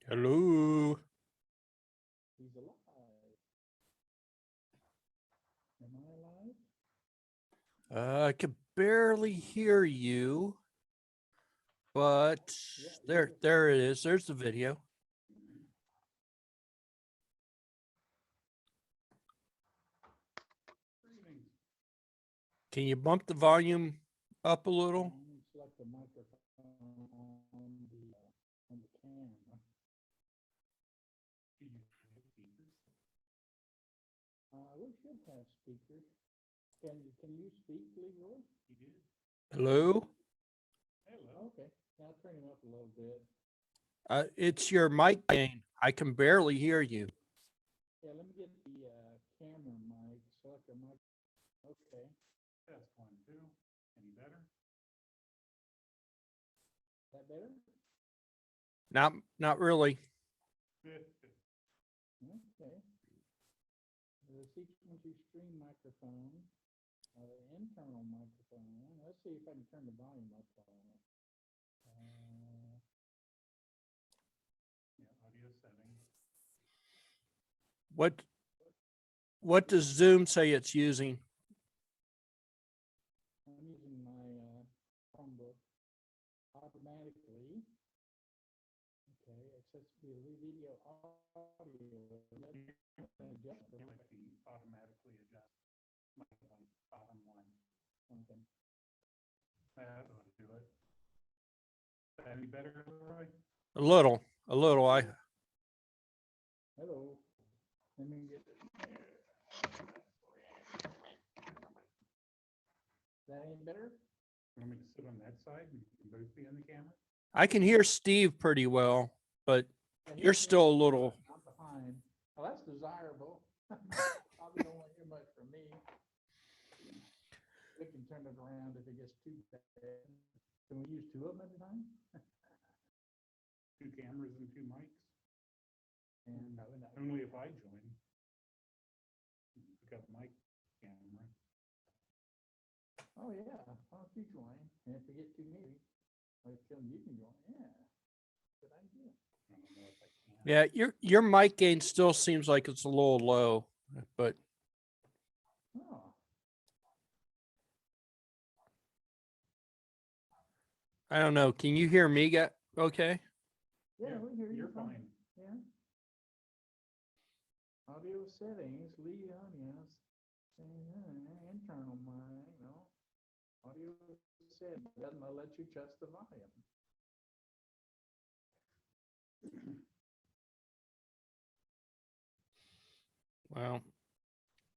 Hello. He's alive. Am I alive? I can barely hear you, but there it is. There's the video. Can you bump the volume up a little? Select the microphone on the camera. We should have speakers. Can you speak, Leroy? You did. Hello? Hello. Okay. Now turn him up a little bit. It's your mic gain. I can barely hear you. Yeah, let me get the camera mic. Select the mic. Okay. Test 1, 2. Any better? Is that better? Not really. Okay. The sequence stream microphone, internal microphone. Let's see if I can turn the volume up on it. Yeah, audio settings. What does Zoom say it's using? I'm using my Chromebook automatically. Okay, accessibility video audio. Automatically adjust my bottom one. Something. That ought to do it. Is that any better, Roy? A little. Hello. Let me get it. Is that any better? You want me to sit on that side and you can both be on the camera? I can hear Steve pretty well, but you're still a little. I'm behind. Well, that's desirable. Probably don't want to hear much from me. We can turn it around if it gets too bad. Can we use 2 of them at a time? 2 cameras and 2 mics? And only if I join. Pick up mic camera. Oh yeah, why don't you join? And if we get too many, like you can join. Yeah, good idea. I don't know if I can. Yeah, your mic gain still seems like it's a little low, but. Oh. I don't know. Can you hear me? Okay. Yeah, we hear you. You're fine. Yeah. Audio settings, lead audience, internal mic, no. Audio settings, doesn't let you adjust the volume. Well,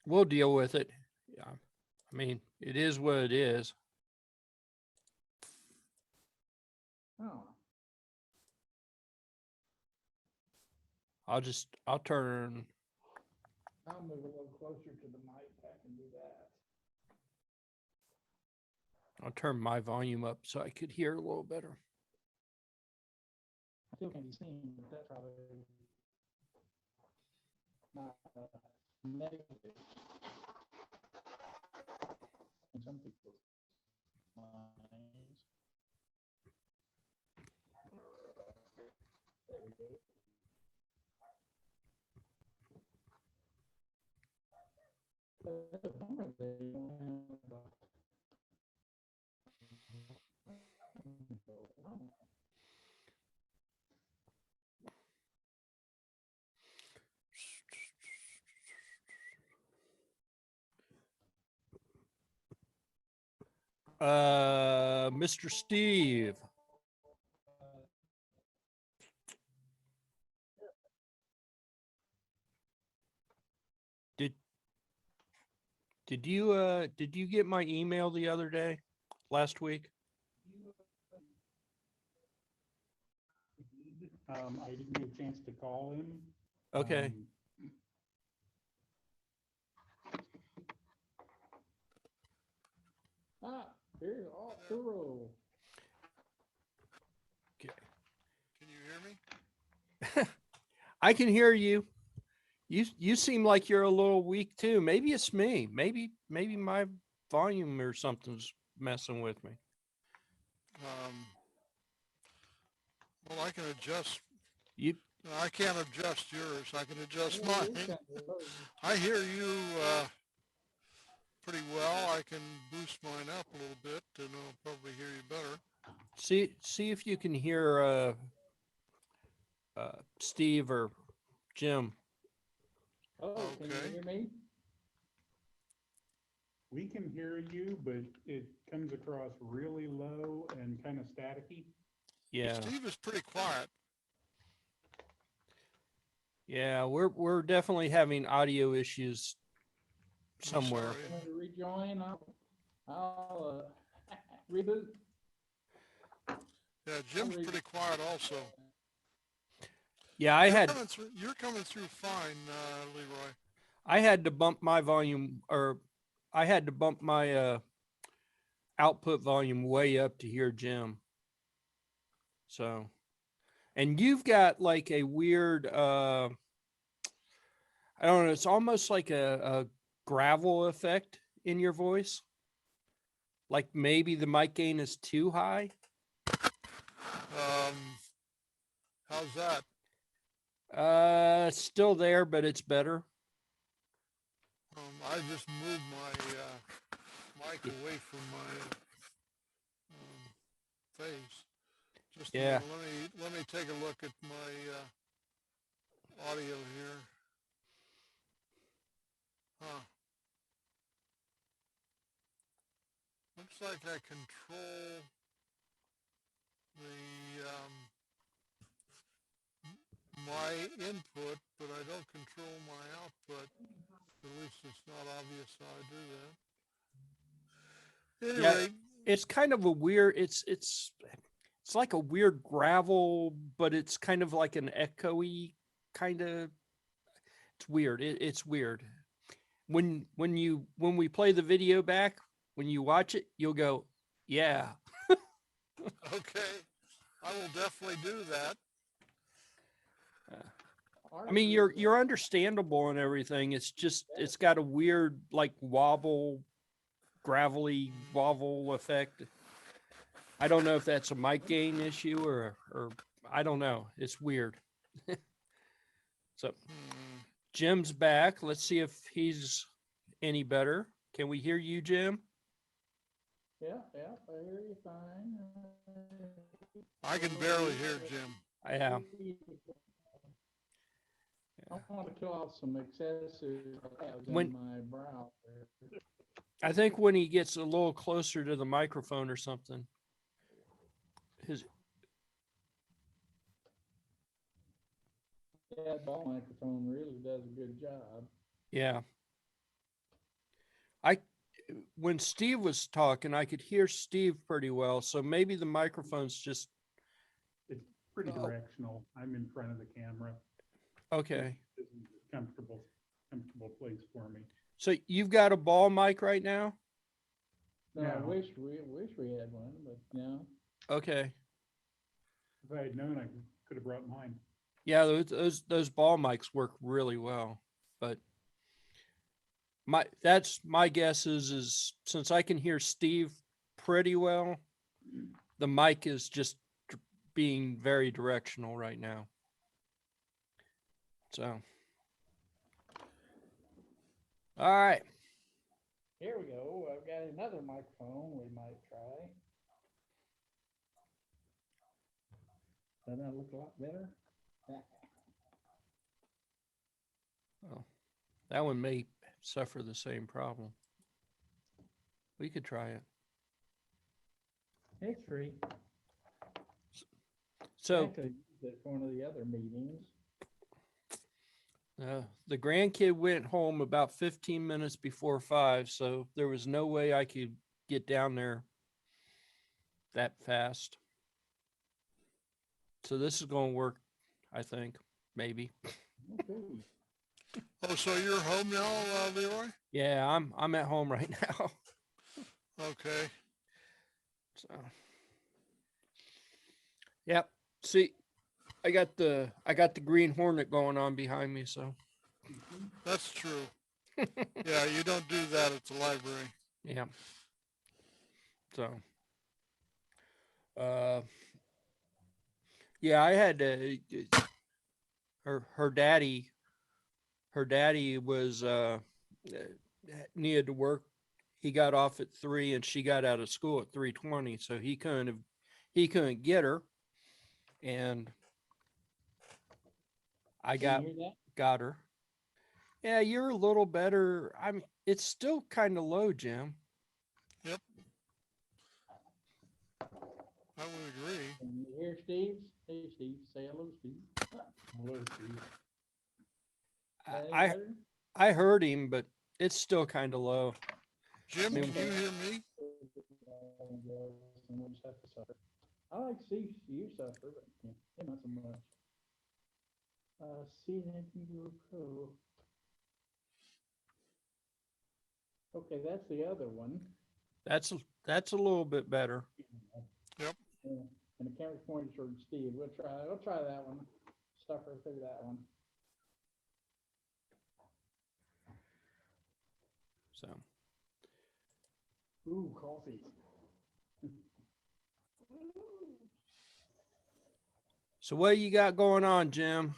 we'll deal with it. Yeah. I mean, it is what it is. Oh. I'll turn. I'll move a little closer to the mic. I can do that. I'll turn my volume up so I could hear a little better. Still can be seen, but that's probably not negative. In some people's minds. There we go. That's a bummer they don't have Mr. Steve. Did you get my email the other day, last week? I didn't get a chance to call him. Okay. Here's Arturo. Okay. Can you hear me? I can hear you. You seem like you're a little weak too. Maybe it's me. Maybe my volume or something's messing with me. Well, I can adjust. You, I can't adjust yours. I can adjust mine. I hear you pretty well. I can boost mine up a little bit, and I'll probably hear you better. see if you can hear Steve or Jim. Oh, can you Okay. hear me? We can hear you, but it comes across really low and kind of staticky. Yeah, Steve is pretty quiet. yeah, we're definitely having audio issues I'm somewhere. sorry. I'm gonna rejoin, I'll reboot. Yeah, Jim's pretty quiet also. Yeah, You're coming through fine, Leroy. I had to bump my volume, or I had to bump my output volume way up to hear Jim. So, and you've got like a weird I don't know, it's almost like a gravel effect in your voice. Like maybe the mic gain is too high. Um, how's that? Still there, but it's better. I just moved my mic away from my face. Just a Yeah. minute. Let me take a look at my audio here. Huh. Looks like I control the my input, but I don't control my output. At least it's not obvious how I do that. Yeah, Anyway, it's kind of a weird. It's like a weird gravel, but it's kind of like an echoey kind of. It's weird. It's weird. When we play the video back, when you watch it, you'll go, yeah. okay, I will definitely do that. I mean, you're understandable and everything. It's just it's got a weird like gravelly wobble effect. I don't know if that's a mic gain issue or I don't know. It's weird. So Jim's back. Let's see if he's any better. Can we hear you, Jim? Yeah, I hear you fine. I can barely hear Jim. Yeah. I want to kill off some excessive tabs When- in my browser. I think when he gets a little closer to the microphone or something. His That ball microphone really does a good job. yeah. When Steve was talking, I could hear Steve pretty well. So maybe the microphone's just It's pretty Oh. directional. I'm in front of the camera. okay. This is a comfortable place for me. So you've got a ball mic right now? No, I No. wish we had one, but no. Okay. If I had known, I could have brought mine. Yeah, those ball mics work really well. But that's my guess is since I can hear Steve pretty well, the mic is just being very directional right now. So all right. Here we go. I've got another microphone we might try. Doesn't that look a lot better? Well, that one may suffer the same problem. We could try it. It's free. So Actually, at one of the other meetings. the grandkid went home about 15 minutes before 5, so there was no way I could get down there that fast. So this is going to work, I think, maybe. Okay. Oh, so you're home now, Leroy? Yeah, I'm at home right now. Okay. So, yep. See, I got the Green Hornet going on behind me, so That's true. Yeah, you don't do that at the library. yeah. So, Yeah, I had to, her daddy was needed to work. He got off at 3 and she got out of school at 3:20, so he couldn't get her, and I Can you hear that? got her. Yeah, you're a little better. I mean, it's still kind of low, Jim. Yep. I would agree. Can you hear Steve? Hey, Steve, say hello, Steve. Hello, Steve. That any I better? I heard him, but it's still kind of low. Jim, mean, can you hear me? And we'll just have to suffer. I like to see you suffer, but yeah, not so much. See that you pro. Okay, that's the other one. That's a little bit better. Yep. Yeah, and the camera's pointed towards Steve. We'll try that one. Suffer through that one. So Ooh, coffee. so what you got going on, Jim?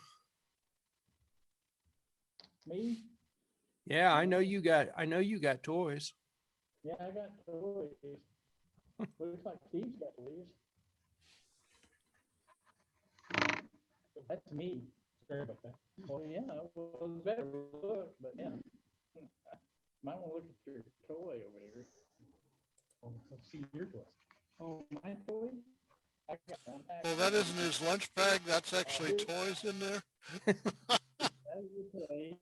Me? Yeah, I know you got toys. Yeah, I got toys. Looks like Steve's got toys. That's me. Sorry about that. Well, yeah, well, it's better look, but yeah. Might want to look at your toy over there. Oh, let's see your toy. Oh, my toy? I got one. Well, that isn't his lunch bag. That's actually toys in there. That is your toy.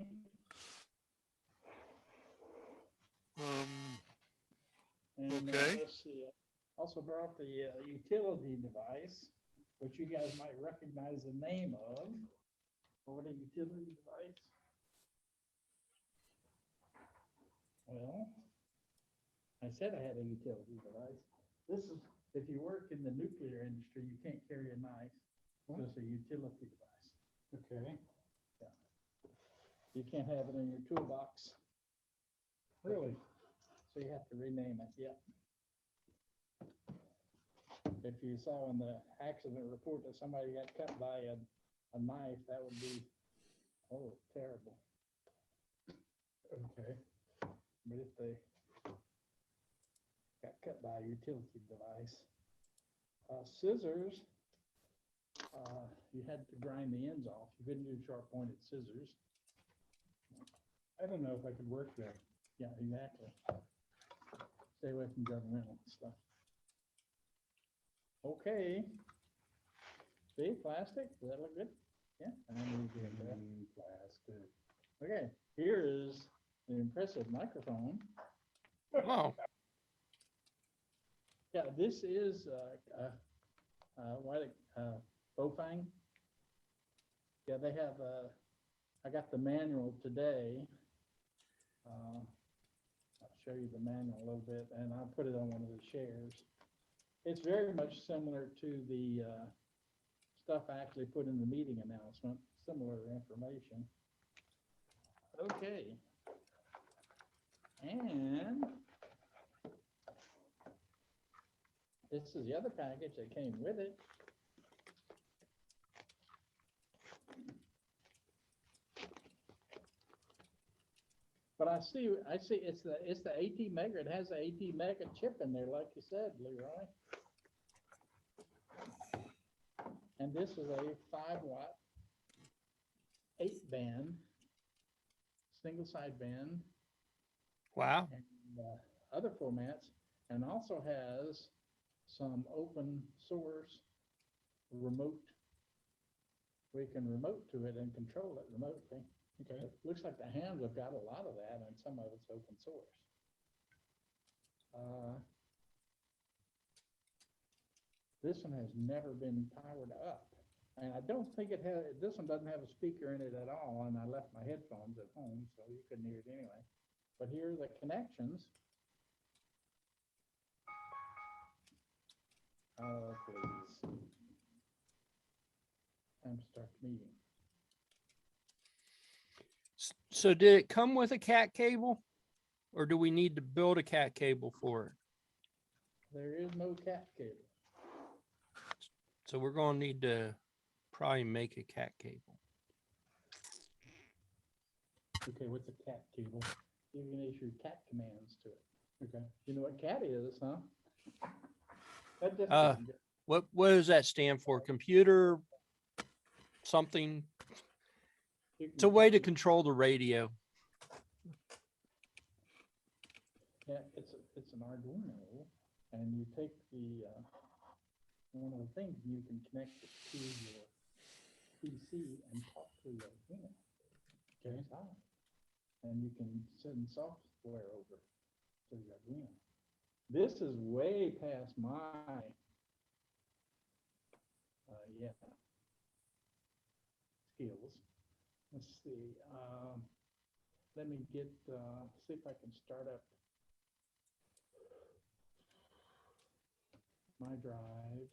And, Okay. let's see. Also brought the utility device, which you guys might recognize the name of. What a utility device? Well, I said I had a utility device. This is, if you work in the nuclear industry, you can't carry a knife. So it's a utility device. Okay. You can't have it in your toolbox. Really? So you have to rename it, yeah. If you saw in the accident report that somebody got cut by a knife, that would be, oh, terrible. Okay. But if they got cut by a utility device. Scissors, you had to grind the ends off. You couldn't use sharp pointed scissors. I don't know if I could work there. Yeah, exactly. Stay away from governmental stuff. Okay. See, plastic, does that look good? Yeah. I need to get that. Plastic. Okay, here is the impressive microphone. Oh, Yeah, this is Bofang. Yeah, they have. I got the manual today. I'll show you the manual a little bit, and I'll put it on one of the shares. It's very much similar to the stuff I actually put in the meeting announcement. Similar information. Okay. And this is the other package that came with it. But I see it's the AT Mega. It has the AT Mega chip in there, like you said, Leroy. And this is a 5-watt, 8-band, single sideband. wow. And other formats, and also has some open source remote. We can remote to it and control it remotely. Okay. It looks like the hams have got a lot of that, and some of it's open source. This one has never been powered up, and I don't think it has. This one doesn't have a speaker in it at all, and I left my headphones at home, so you couldn't hear it anyway. But here are the connections. Oh, please. Time to start the meeting. So did it come with a cat cable, or do we need to build a cat cable for it? There is no cat cable. So we're going to need to probably make a cat cable. Okay, what's a cat cable? You can issue cat commands to it. Okay, you know what cat is, huh? That just isn't good. What does that stand for? Computer something? You It's a can way to copy- control the radio. Yeah, it's an Arduino, and you take the one of the things you can connect it to your PC and talk to the Arduino. Okay. Inside. And you can send software over to the Arduino. This is way past my skills. Let's see. Let me get see if I can start up my drive.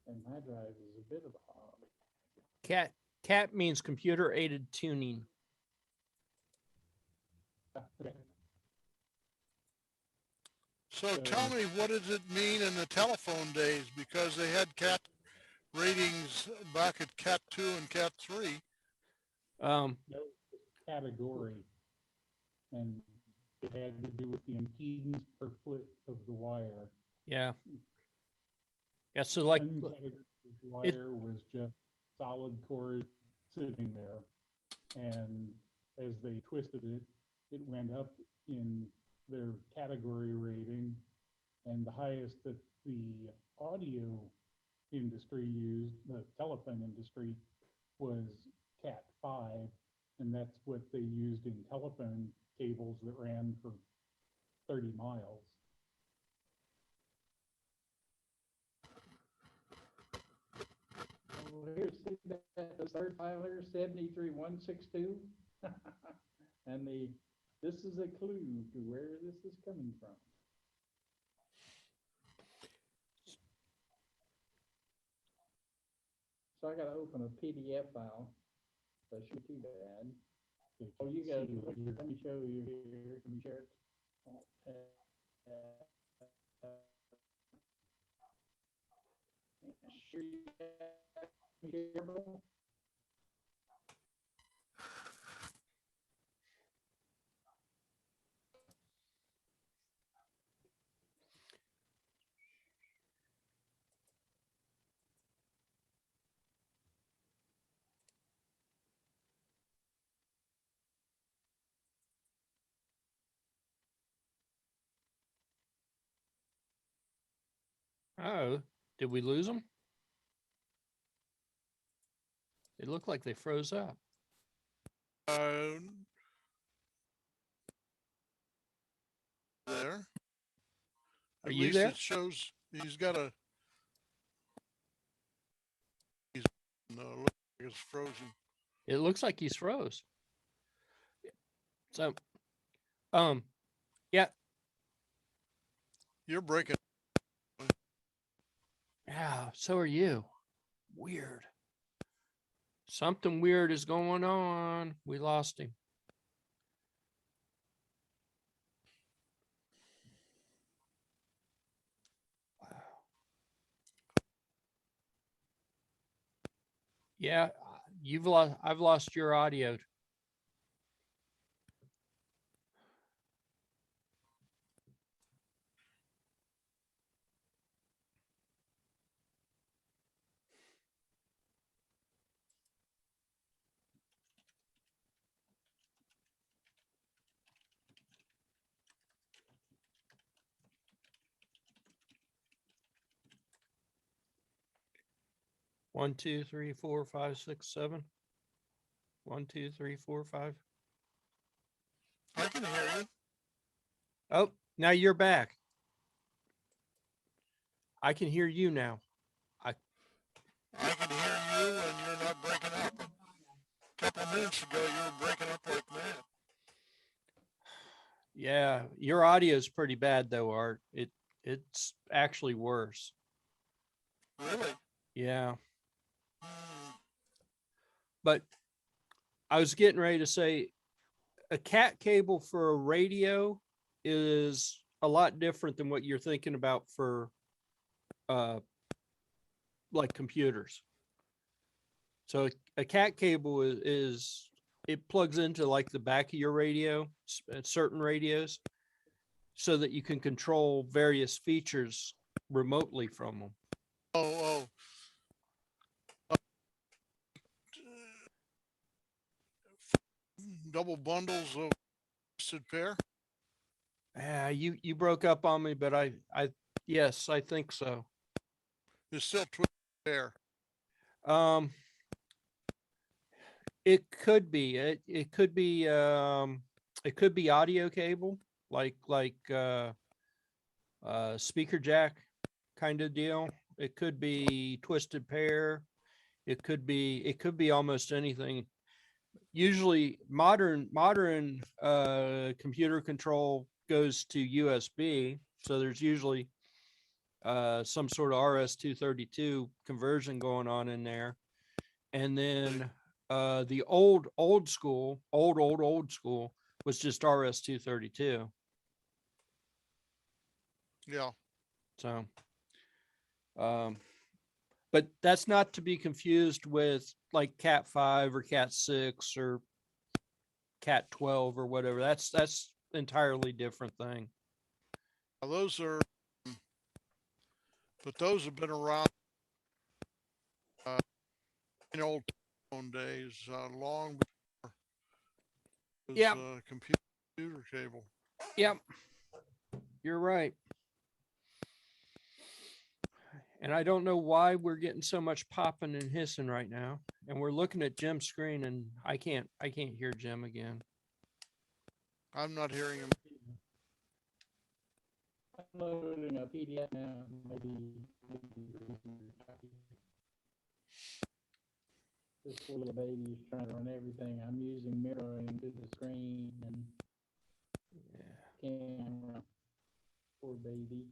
And my drive is a bit of a hog. Cat means computer aided tuning. Okay. So tell me, what does it mean in the telephone days? Because they had cat ratings back at Cat 2 and Cat 3. No category, and it had to do with the impedance per foot of the wire. Yeah. Yeah. So like wire was just solid core sitting there, and as they twisted it, it went up in their category rating, and the highest that the audio industry used, the telephone industry, was Cat 5, and that's what they used in telephone cables that ran for 30 miles. Oh, here's the 73162. And this is a clue to where this is coming from. So I got to open a PDF file. That shouldn't be too bad. Oh, you got to, let me show you here. Can you share it? Sure you can hear me? Oh, did we lose them? They look like they froze up. There. Are At you least there? it shows he's got a. No, look like it's frozen. It looks like he's froze. So, yeah. You're breaking. Yeah, so are you. Weird. Something weird is going on. We lost him. Wow. Yeah, I've lost your audio. One, two, three, four, five, six, seven. 1, 2, 3, 4, 5. I can hear you. Oh, now you're back. I can hear you now. I can hear you, and you're not breaking up. A couple minutes ago, you were breaking up like mad. Yeah, your audio is pretty bad though, Art. It's actually worse. Really? Yeah, Hmm. but I was getting ready to say a cat cable for a radio is a lot different than what you're thinking about for uh like computers. So a cat cable is it plugs into like the back of your radio, certain radios, so that you can control various features remotely from them. Oh, double bundles of twisted pair? You broke up on me, but I yes, I think so. It's still twisted pair. Um, it could be it could be audio cable like speaker jack kind of deal. It could be twisted pair. It could be almost anything. Usually modern computer control goes to USB, so there's usually some sort of RS-232 conversion going on in there. And then the old school, old school was just RS-232. Yeah. So but that's not to be confused with like Cat 5 or Cat 6 or Cat 12 or whatever. That's entirely different thing. Now those are, but those have been around uh, in old telephone days, long before it Yep. was computer cable. Yep. You're right. And I don't know why we're getting so much popping and hissing right now. And we're looking at Jim's screen and I can't hear Jim again. I'm not hearing him. I'm loading a PDF now, maybe. This little baby's trying to run everything. I'm using mirroring to the screen and Yeah. camera. Poor baby.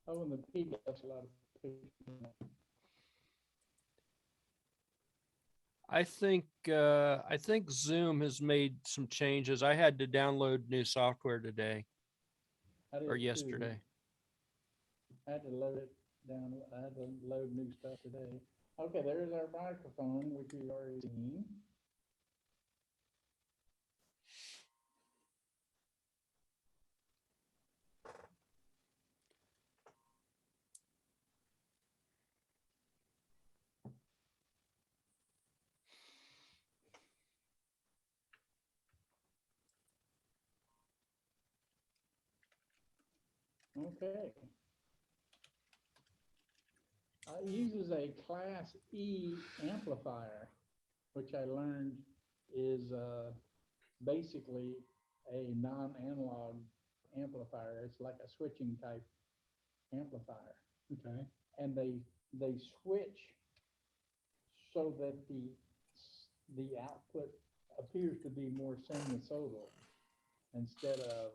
Oh, and the PDF's a lot of pictures. I think Zoom has made some changes. I had to download new software today I did or too. yesterday. I had to load it down. I had to load new stuff today. Okay, there's our microphone, which you've already seen. Okay. It uses a Class E amplifier, which I learned is basically a non-analog amplifier. It's like a switching type amplifier. Okay. And they switch so that the output appears to be more sinusoidal instead of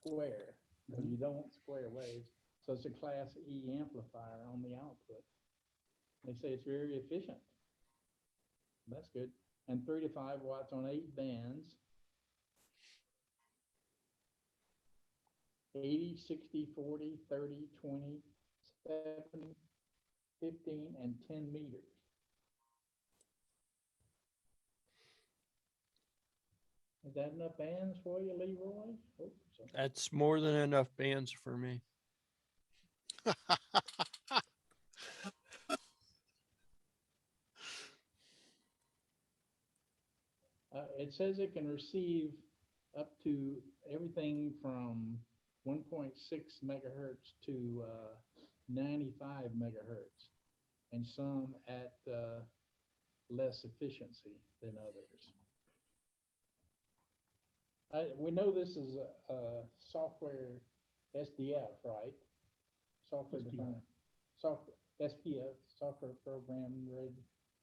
square, because you don't want square waves. So it's a Class E amplifier on the output. They say it's very efficient. That's good. And 3 to 5 watts on 8 bands. 80, 60, 40, 30, 20, 70, 15, and 10 meters. Is that enough bands for you, Leroy? Oops. That's more than enough bands for me. It says it can receive up to everything from 1.6 megahertz to 95 megahertz, and some at less efficiency than others. We know this is a software SDF, right? Software defined. software, SPS, software program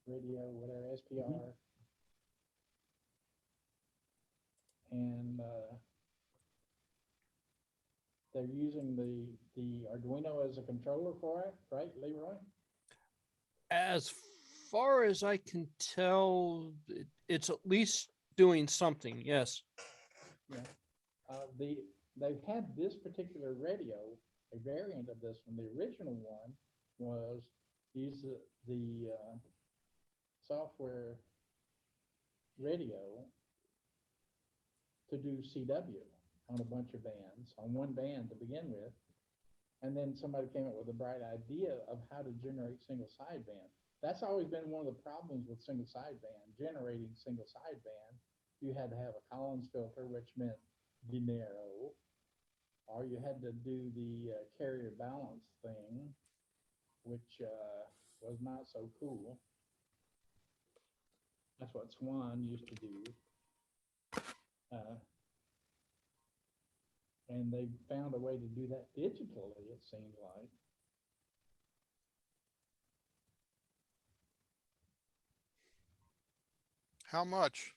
radio, whatever, SPR. And they're using the Arduino as a controller for it, right, Leroy? As far as I can tell, it's at least doing something. Yes. Yeah. They've had this particular radio, a variant of this one. The original one was use the software radio to do CW on a bunch of bands, on one band to begin with. And then somebody came up with a bright idea of how to generate single sideband. That's always been one of the problems with single sideband, generating single sideband. You had to have a Collins filter, which meant binero, or you had to do the carrier balance thing, which was not so cool. That's what Swan used to do. And they found a way to do that digitally, it seems like. How much?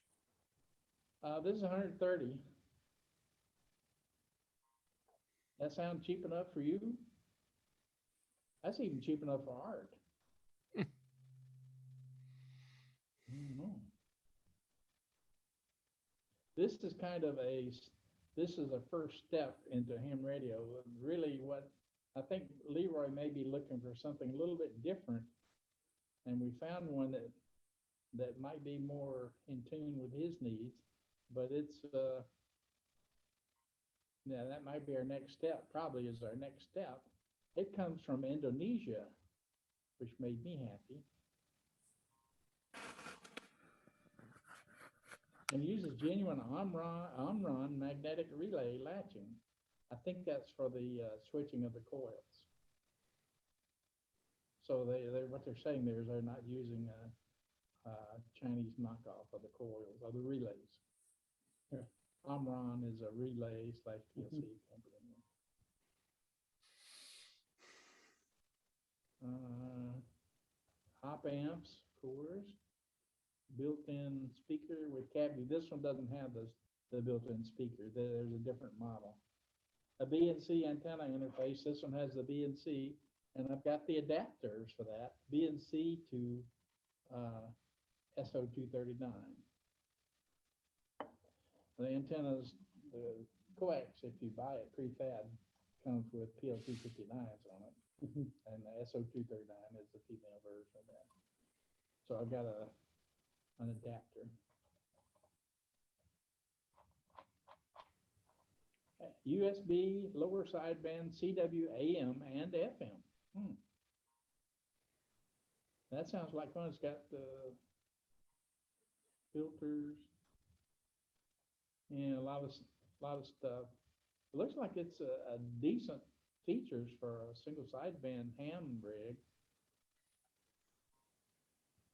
This is 130. That sound cheap enough for you? That's even cheap enough for Art. I don't know. This is kind of this is a first step into ham radio. Really what I think Leroy may be looking for something a little bit different. And we found one that might be more in tune with his needs, but it's, yeah, that might be our next step, probably is our next step. It comes from Indonesia, which made me happy. And uses genuine Omron magnetic relay latching. I think that's for the switching of the coils. So what they're saying there is they're not using a Chinese knockoff of the coils, of the relays. Omron is a relay / PLC company. Op amps, of course. Built-in speaker with cavity. This one doesn't have the built-in speaker. There's a different model. A BNC antenna interface. This one has the BNC, and I've got the adapters for that. BNC to SO239. The antennas, the coax, if you buy it prefab, comes with PLC 59s on it. And the SO239 is the female version of that. So I've got an adapter. USB, lower sideband, CW, AM, and FM. That sounds like fun. It's got filters and a lot of stuff. It looks like it's a decent features for a single sideband ham rig.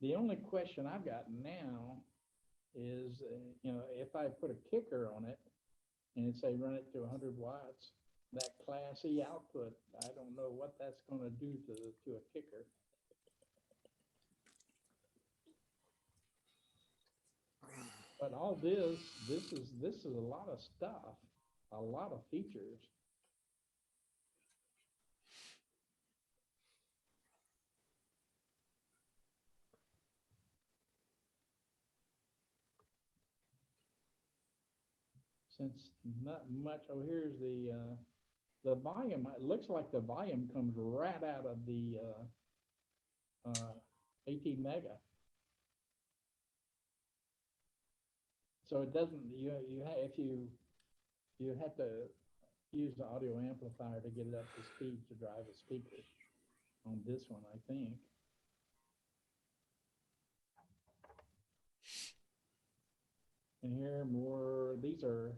The only question I've got now is, if I put a kicker on it and say run it to 100 watts, that Class E output, I don't know what that's going to do to a kicker. But all this is a lot of stuff, a lot of features. Since not much, here's the volume. It looks like the volume comes right out of the 18 mega. So it doesn't, if you have to use the audio amplifier to get it up to speed to drive a speaker on this one, I think. And here more, these are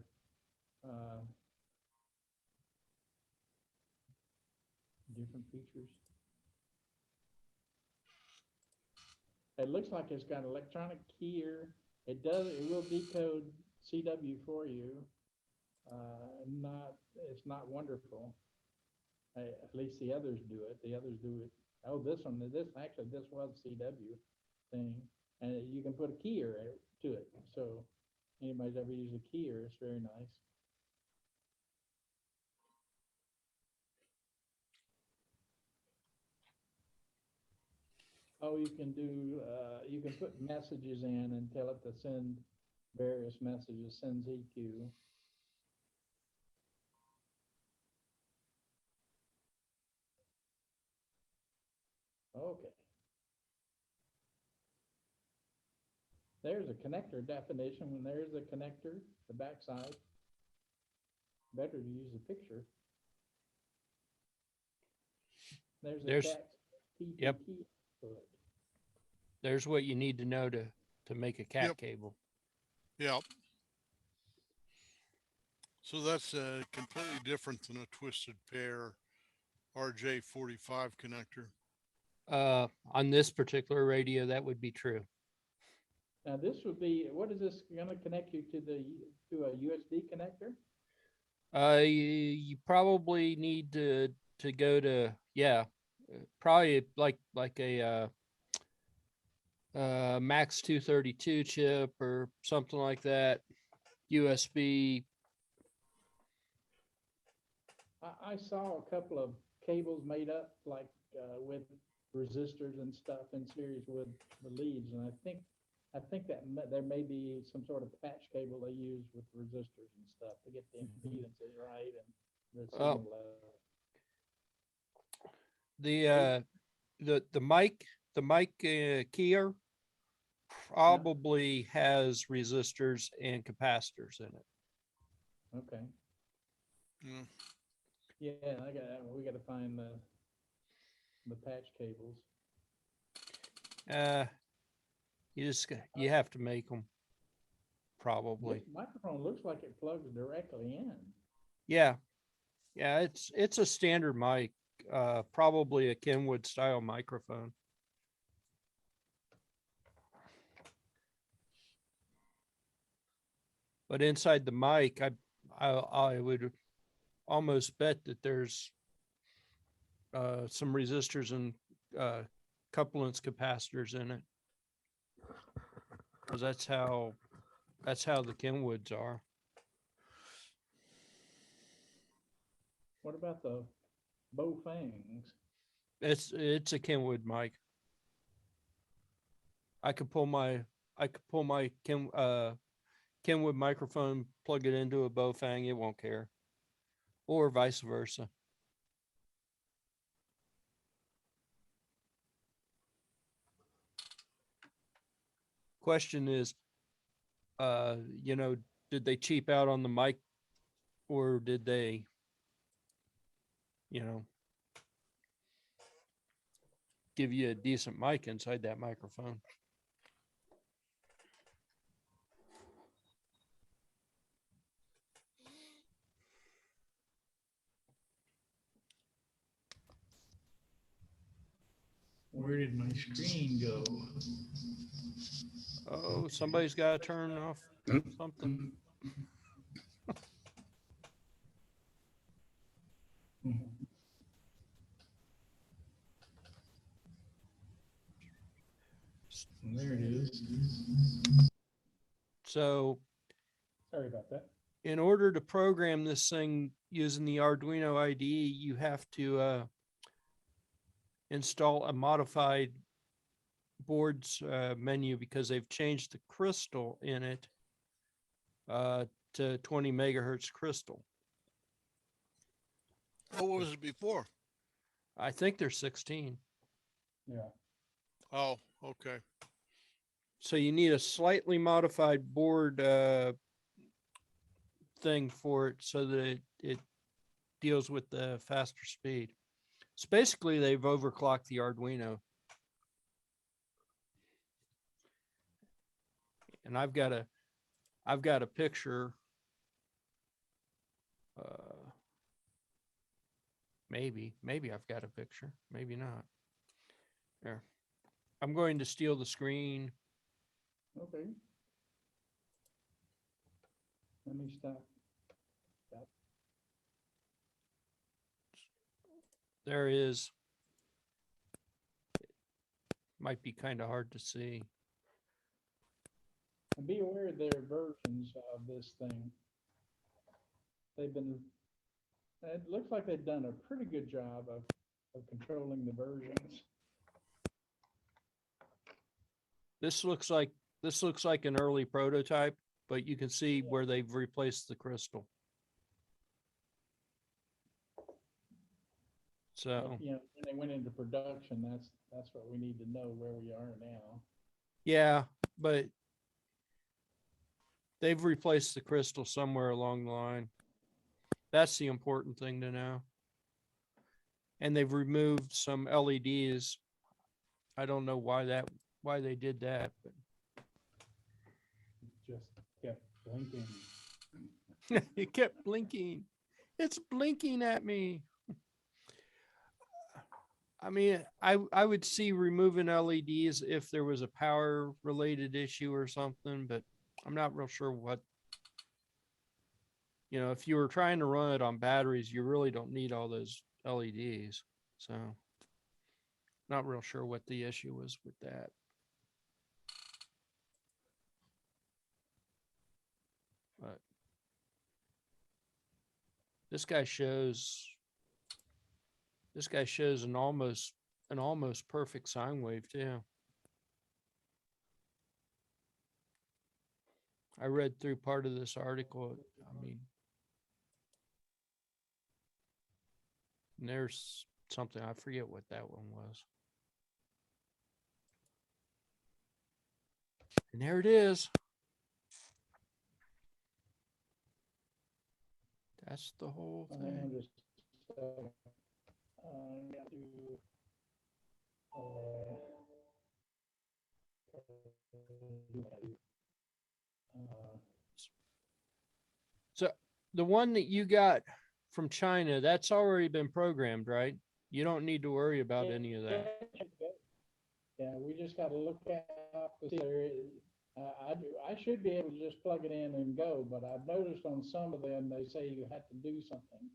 different features. It looks like it's got electronic keyer. It will decode CW for you. It's not wonderful. At least the others do it. The others do it. Oh, this one, this was CW thing, and you can put a keyer to it. So anybody's ever used a keyer, it's very nice. Oh, you can do, you can put messages in and tell it to send various messages, sends EQ. Okay. There's a connector definition. When there's a connector, the backside, better to use a picture. There's a There's- cat yep. TTT for it. There's what you need to know to make a cat Yep. cable. Yep. So that's completely different than a twisted pair RJ45 connector. On this particular radio, that would be true. Now this would be, what is this gonna connect you to a USB connector? You probably need to go to, yeah, probably like a Max 232 chip or something like that. USB. I saw a couple of cables made up like with resistors and stuff in series with the leads, and I think that there may be some sort of patch cable they use with resistors and stuff to get the impedances right and the Oh. signal level. The mic keyer probably has resistors and capacitors in it. Okay. Yeah. Yeah, we gotta find the patch cables. You have to make them probably. This microphone looks like it plugs directly in. Yeah. It's a standard mic, probably a Kenwood style microphone. But inside the mic, I would almost bet that there's some resistors and couplants capacitors in it, because that's how the Kenwoods are. What about the Bowfangs? It's a Kenwood mic. I could pull my Kenwood microphone, plug it into a Bowfang, it won't care, or vice versa. Question is, did they cheap out on the mic, or did they, give you a decent mic inside that microphone? Where did my screen go? Oh, somebody's got to turn off something. There it is. So Sorry about that. in order to program this thing using the Arduino IDE, you have to install a modified boards menu, because they've changed the crystal in it to 20 megahertz crystal. What was it before? I think they're 16. Yeah. Oh, okay. So you need a slightly modified board thing for it, so that it deals with the faster speed. So basically they've overclocked the Arduino. And I've got a picture. Maybe I've got a picture, maybe not. There. I'm going to steal the screen. Okay. Let me stop. there is. Might be kind of hard to see. And be aware there are versions of this thing. It looks like they've done a pretty good job of controlling the versions. This looks like an early prototype, but you can see where they've replaced the crystal. So You know, when they went into production, that's what we need to know where we are now. yeah, but they've replaced the crystal somewhere along the line. That's the important thing to know. And they've removed some LEDs. I don't know why they did that, but Just kept blinking. it kept blinking. It's blinking at me. I mean, I would see removing LEDs if there was a power related issue or something, but I'm not real sure what, if you were trying to run it on batteries, you really don't need all those LEDs. So not real sure what the issue was with that. But this guy shows an almost perfect sine wave too. I read through part of this article. I mean, and there's something, I forget what that one was. And there it is. That's the whole I'm thing. just, do, So the one that you got from China, that's already been programmed, right? You don't need to worry about any of that. Yeah, we just gotta look out to see there is, I should be able to just plug it in and go, but I've noticed on some of them, they say you have to do something.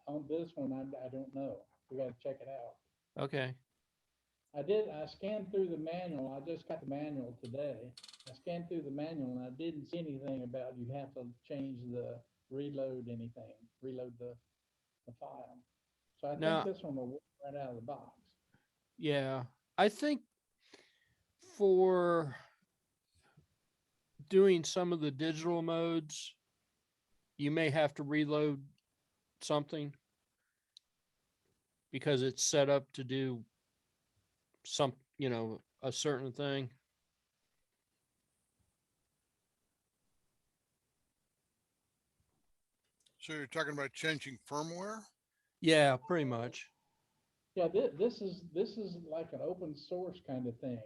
On this one, I don't know. We gotta check it out. Okay. I scanned through the manual. I just got the manual today. I scanned through the manual and I didn't see anything about you have to change reload the file. So I Now- think this one will work right out of the box. Yeah. I think for doing some of the digital modes, you may have to reload something because it's set up to do a certain thing. So you're talking about changing firmware? Yeah, pretty much. Yeah, this is like an open source kind of thing.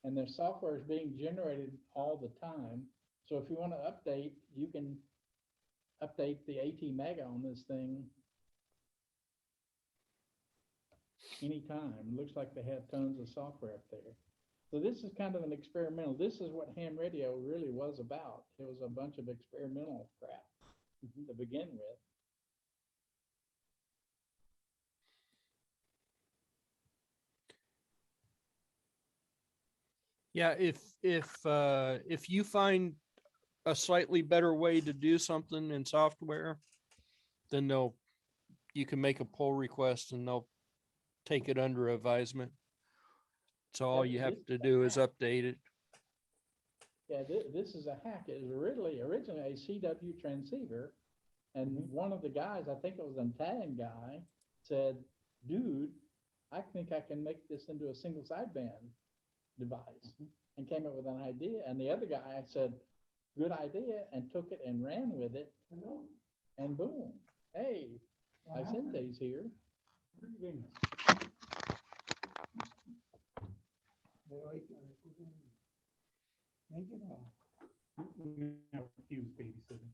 And their software is being generated all the time. So if you want to update, you can update the AT Mega on this thing anytime. Looks like they have tons of software up there. So this is kind of an experimental. This is what ham radio really was about. It was a bunch of experimental crap to begin with. Yeah, if you find a slightly better way to do something in software, then you can make a pull request and they'll take it under advisement. So all you have to do is update it. Yeah, this is a hack. It was originally a CW transceiver. And one of the guys, I think it was an Italian guy, said, dude, I think I can make this into a single sideband device, and came up with an idea. And the other guy said, good idea, and took it and ran with it. And boom, hey, Vicente's here. Now, he was babysitting.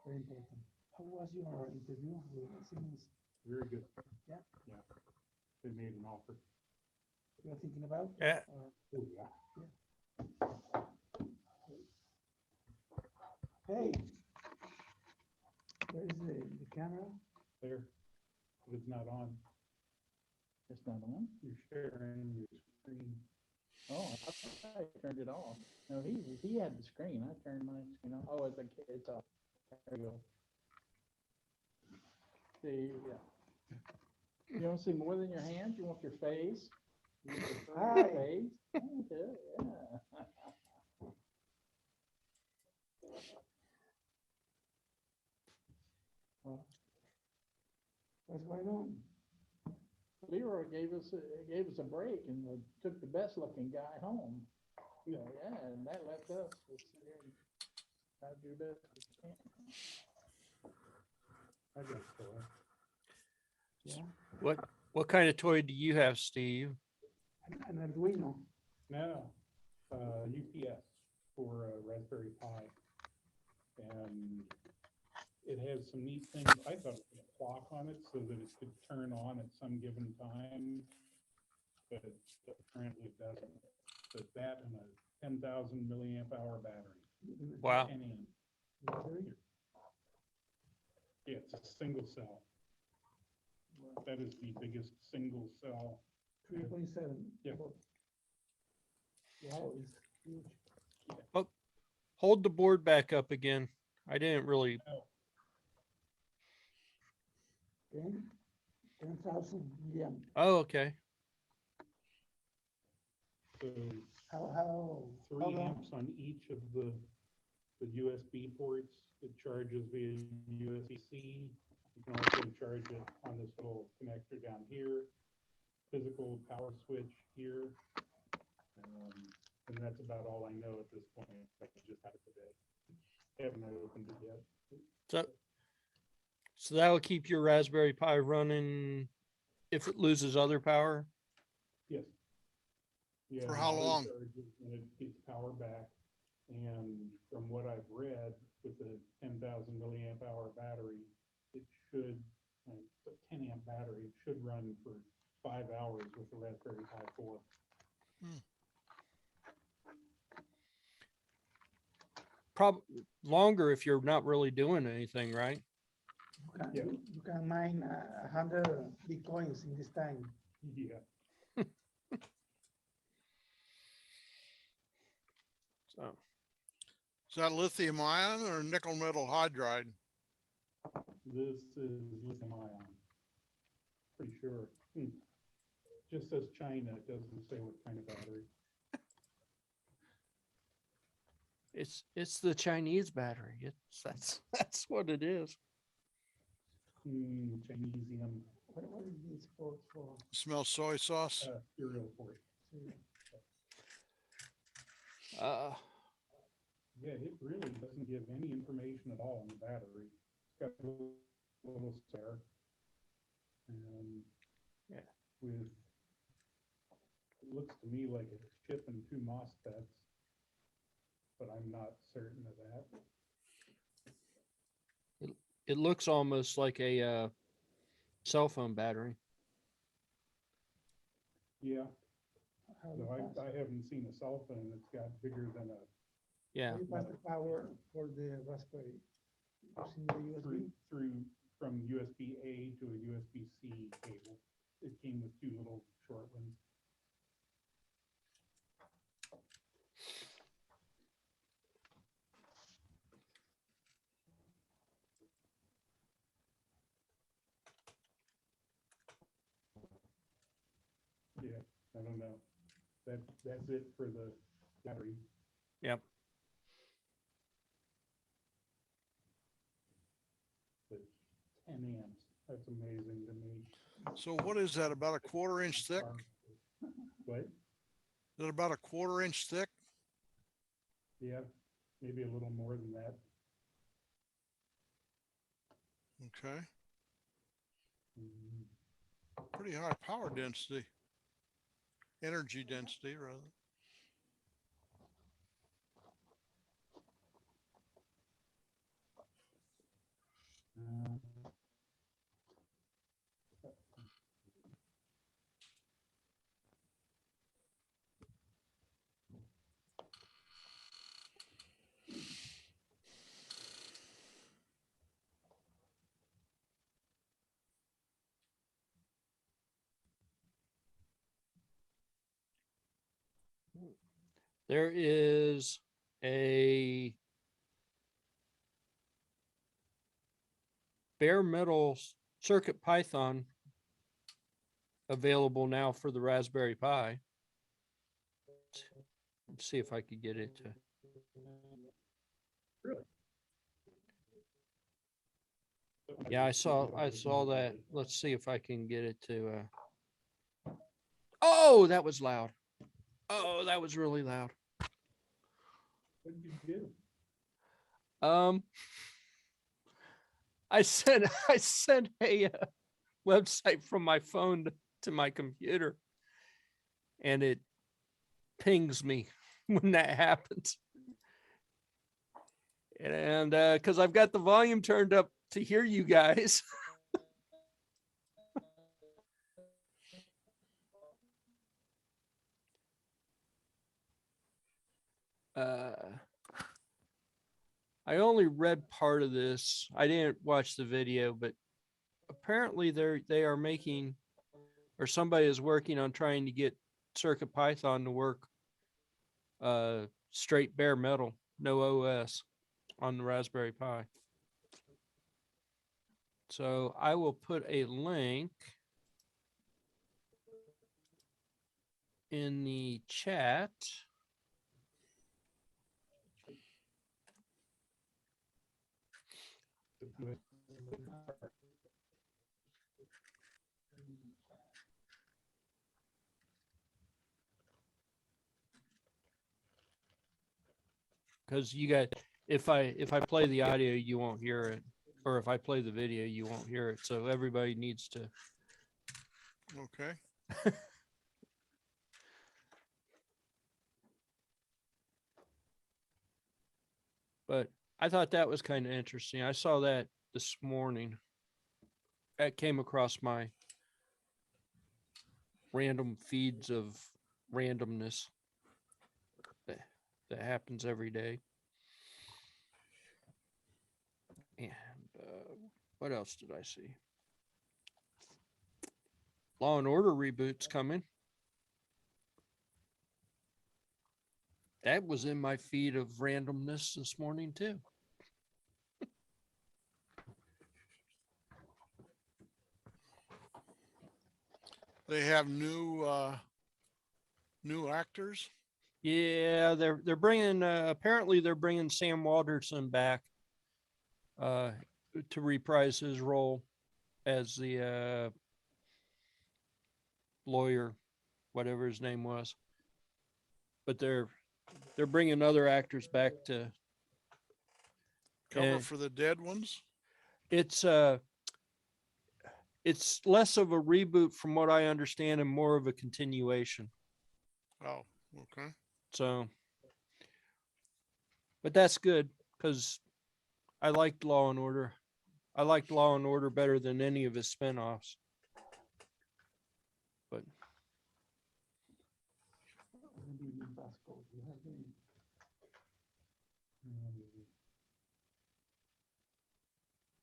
Very important. How was your interview with Siemens? Very good. Yeah. Yeah. They made an offer. You're thinking about? Yeah. Oh, yeah. Hey, where is the camera? There. if it's not on. It's not on? You're sharing your screen. Oh, I thought I turned it off. No, he had the screen. I turned my screen off. Oh, it's off. There you go. See, yeah. You want to see more than your hands? You want your face? You want your Hi. face? Okay, yeah. What's going on? Leroy gave us a break and took the best looking guy home. Yeah, and that left us to sit here and try to do the best we can. I got a toy. Yeah, What kind of toy do you have, Steve? an Arduino. No, UPS for a Raspberry Pi. And it has some neat things. I thought it had a clock on it so that it could turn on at some given time, but apparently it doesn't. So it's that and a 10,000 milliamp hour battery. Wow. 10 amp. Battery. Yeah, it's a single cell. That is the biggest single cell. 3.7. Yeah. Wow, it's huge. Hold the board back up again. I didn't really. 10,000 milliamp. Oh, okay. So How 3 long? amps on each of the USB ports. It charges via USB-C. You can also charge it on this little connector down here. Physical power switch here. And that's about all I know at this point. I just had it today. Haven't opened it yet. So that will keep your Raspberry Pi running if it loses other power. Yes. Yeah, For how it long? charges and it gets power back. And from what I've read, with the 10,000 milliamp hour battery, it should, a 10 amp battery, it should run for 5 hours with the Raspberry Pi 4. Probably longer if you're not really doing anything, right? Yeah. You can mine 100 Bitcoins in this time. Yeah. So Is that lithium ion or nickel metal hydride? This is lithium ion. Pretty sure. Just says China, it doesn't say what kind of battery. it's the Chinese battery. That's what it is. Chinesium What is this for? Smell soy sauce? cereal port. Yeah, it really doesn't give any information at all on the battery. It's got a little spare. And Yeah. with, it looks to me like it's chip and 2 MOSFETs, but I'm not certain of that. It looks almost like a cell phone battery. Yeah, How no, you pass- I haven't seen a cell phone that's got bigger than a, Yeah. how you pass the power for the Raspberry? Using the USB? from USB-A to a USB-C cable. It came with 2 little short ones. Yeah, I don't know. That's it for the battery. Yep. But 10 amps, that's amazing to me. So what is that, about a 1/4 inch thick? What? Is that about a 1/4 inch thick? Yeah, maybe a little more than that. Okay, Mm, pretty high power density. Energy density, rather. uh, There is a bare metal Circuit Python available now for the Raspberry Pi. Let's see if I could get it to. Yeah, I saw that. Let's see if I can get it to. Oh, that was loud. Oh, that was really loud. What did you do? I sent a website from my phone to my computer, and it pings me when that happens. And because I've got the volume turned up to hear you guys. I only read part of this. I didn't watch the video, but apparently they are making, or somebody is working on trying to get Circuit Python to work straight bare metal, no OS on the Raspberry Pi. So I will put a link in the chat. Because you got, if I play the audio, you won't hear it, or if I play the video, you won't hear it. So everybody needs to. Okay. But I thought that was kind of interesting. I saw that this morning. That came across my random feeds of randomness that happens every day. And what else did I see? Law and Order reboot's coming. That was in my feed of randomness this morning too. They have new actors. Yeah, they're bringing. Apparently, they're bringing Sam Walterson back to reprise his role as the lawyer, whatever his name was. But they're bringing other actors back to Cover for the dead ones. It's less of a reboot from what I understand and more of a continuation. Oh, okay. So, but that's good because I liked Law and Order. I liked Law and Order better than any of his spinoffs. But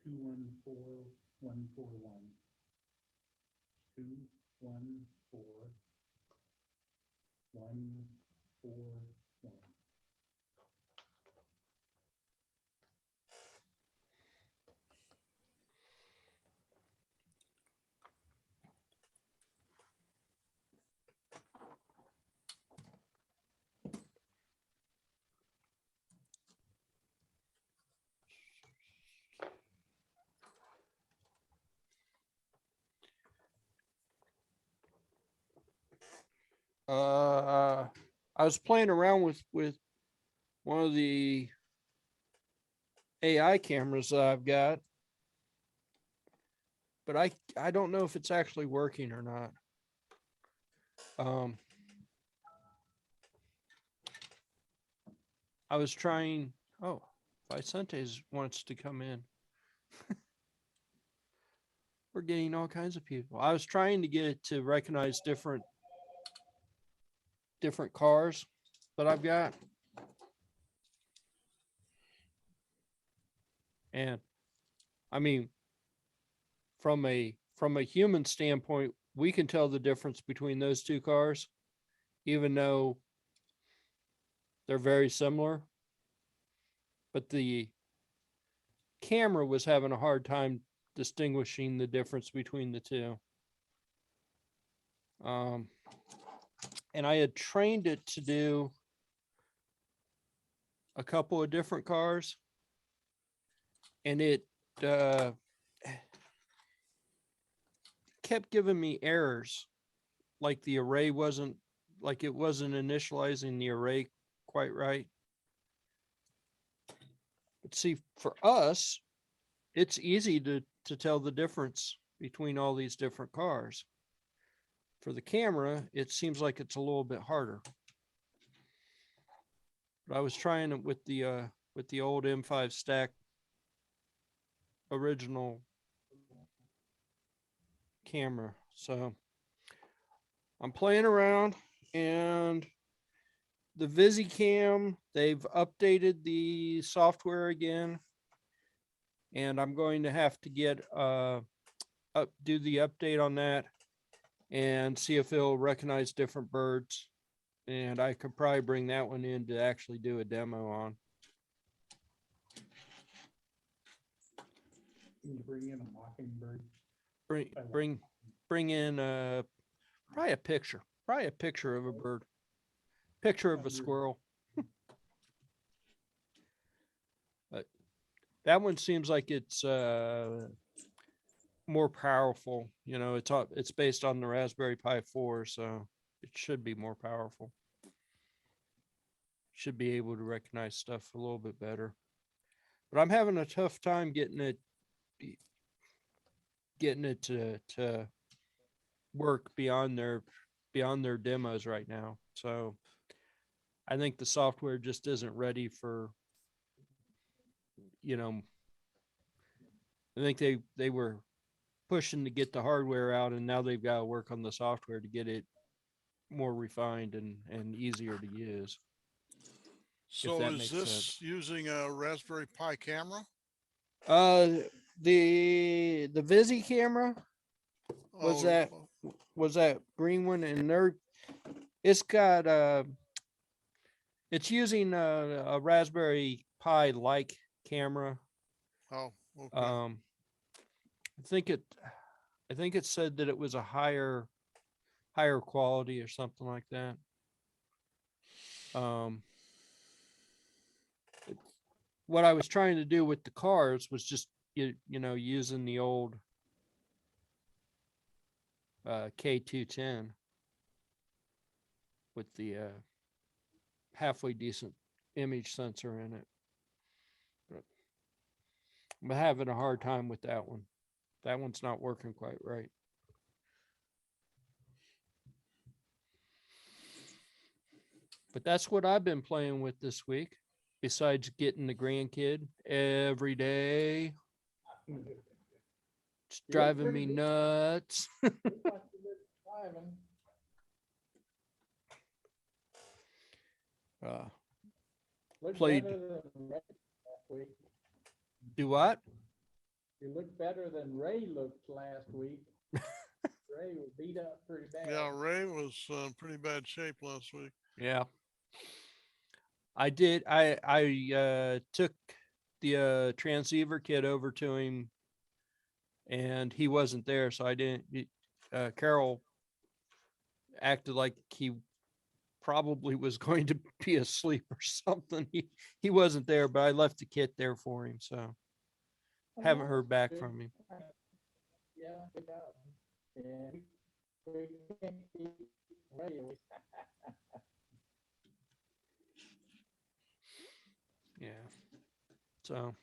Two 14141. 214141. I was playing around with one of the AI cameras that I've got, but I don't know if it's actually working or not. I was trying. Oh, Vicentes wants to come in. We're getting all kinds of people. I was trying to get it to recognize different cars that I've got. And I mean, from a human standpoint, we can tell the difference between those two cars, even though They're very similar, but the camera was having a hard time distinguishing the difference between the two. And I had trained it to do a couple of different cars, and it kept giving me errors, like the array wasn't, like it wasn't initializing the array quite right. But see, for us, it's easy to tell the difference between all these different cars. For the camera, it seems like it's a little bit harder. But I was trying it with the old M5 stack original camera. So I'm playing around, and the VisiCam, they've updated the software again, and I'm going to have to get do the update on that and see if it'll recognize different birds. And I could probably bring that one in to actually do a demo on. Can you bring in a mockingbird? Bring in probably a picture of a bird, picture of a squirrel. But that one seems like it's more powerful. You know, it's based on the Raspberry Pi 4, so it should be more powerful. Should be able to recognize stuff a little bit better. But I'm having a tough time getting it to work beyond their demos right now. So I think the software just isn't ready for, you know, I think they were pushing to get the hardware out, and now they've got to work on the software to get it more refined and easier to use. So that is makes this sense. using a Raspberry Pi camera? The Visi camera was Oh, that green one, and it's got it's using a Raspberry Pi like camera. oh, okay. I think it said that it was a higher quality or something like that. What I was trying to do with the cars was just you know, using the old K210 with the halfway decent image sensor in it. But I'm having a hard time with that one. That one's not working quite right. But that's what I've been playing with this week, besides getting the grandkid every day. It's driving me nuts. Looks like you've been driving. Looked Played- better than Ray last week. Do what? You look better than Ray looked last week. Ray was beat up pretty bad. Yeah, Ray was in pretty bad shape last week. Yeah. I did. I took the transceiver kit over to him, and he wasn't there, so I didn't. Carol acted like he probably was going to be asleep or something. He wasn't there, but I left the kit there for him, so haven't heard back from him. Yeah, good job. Yeah, we can't keep Ray away. Yeah. So.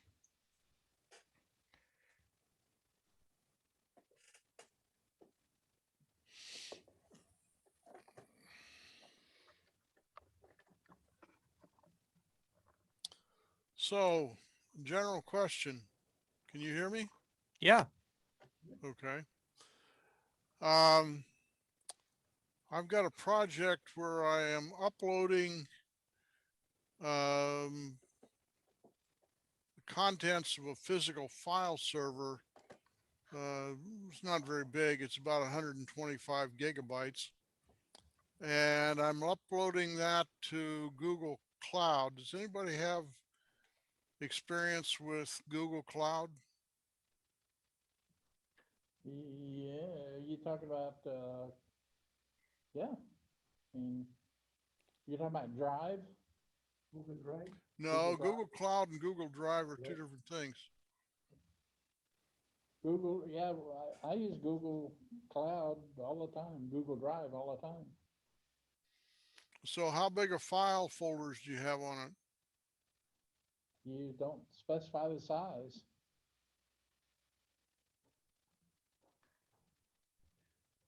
So, general question. Can you hear me? Yeah. Okay. I've got a project where I am uploading the contents of a physical file server. It's not very big. It's about 125 gigabytes. And I'm uploading that to Google Cloud. Does anybody have experience with Google Cloud? Yeah, you talking about, yeah, I mean, you're talking about Drive? Google Drive. No, Drive? Google Cloud and Google Drive are two different things. Google, yeah, well, I use Google Cloud all the time, Google Drive all the time. So how big of file folders do you have on it? You don't specify the size.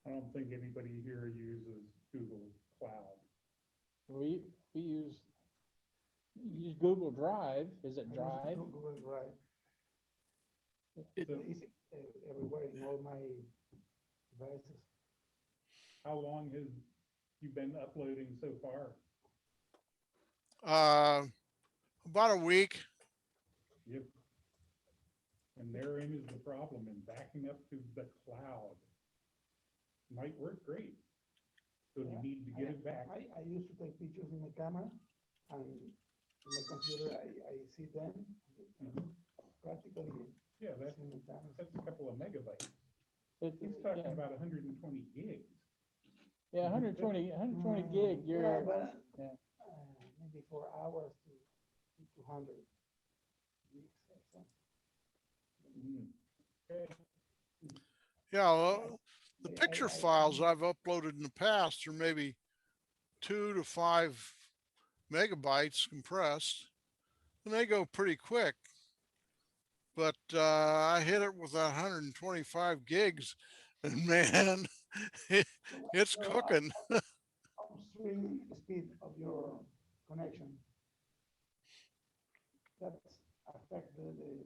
I don't think anybody here uses Google Cloud. We use Google Drive. Is it I use Drive? Google Drive. It- So It's everywhere in all my devices. how long has you been uploading so far? About a week. Yep. And therein is the problem, in backing up to the cloud. Might work great. So you Yeah, need to get it back. I used to take pictures in the camera, and in my computer, I see them Mhm. practically Yeah, that's simultaneously. a couple of megabytes. It's, He's talking yeah, about 120 gigs. yeah, 120 gig, Yeah, you're, but yeah. maybe 4 hours to 200 gigs or something. Mm. Okay. Yeah, well, the I- picture I- files I've uploaded in the past are maybe 2 to 5 megabytes compressed, and they go pretty quick. But I hit it with 125 gigs, and man, it's So, cooking. upstream speed of your connection. That's affect the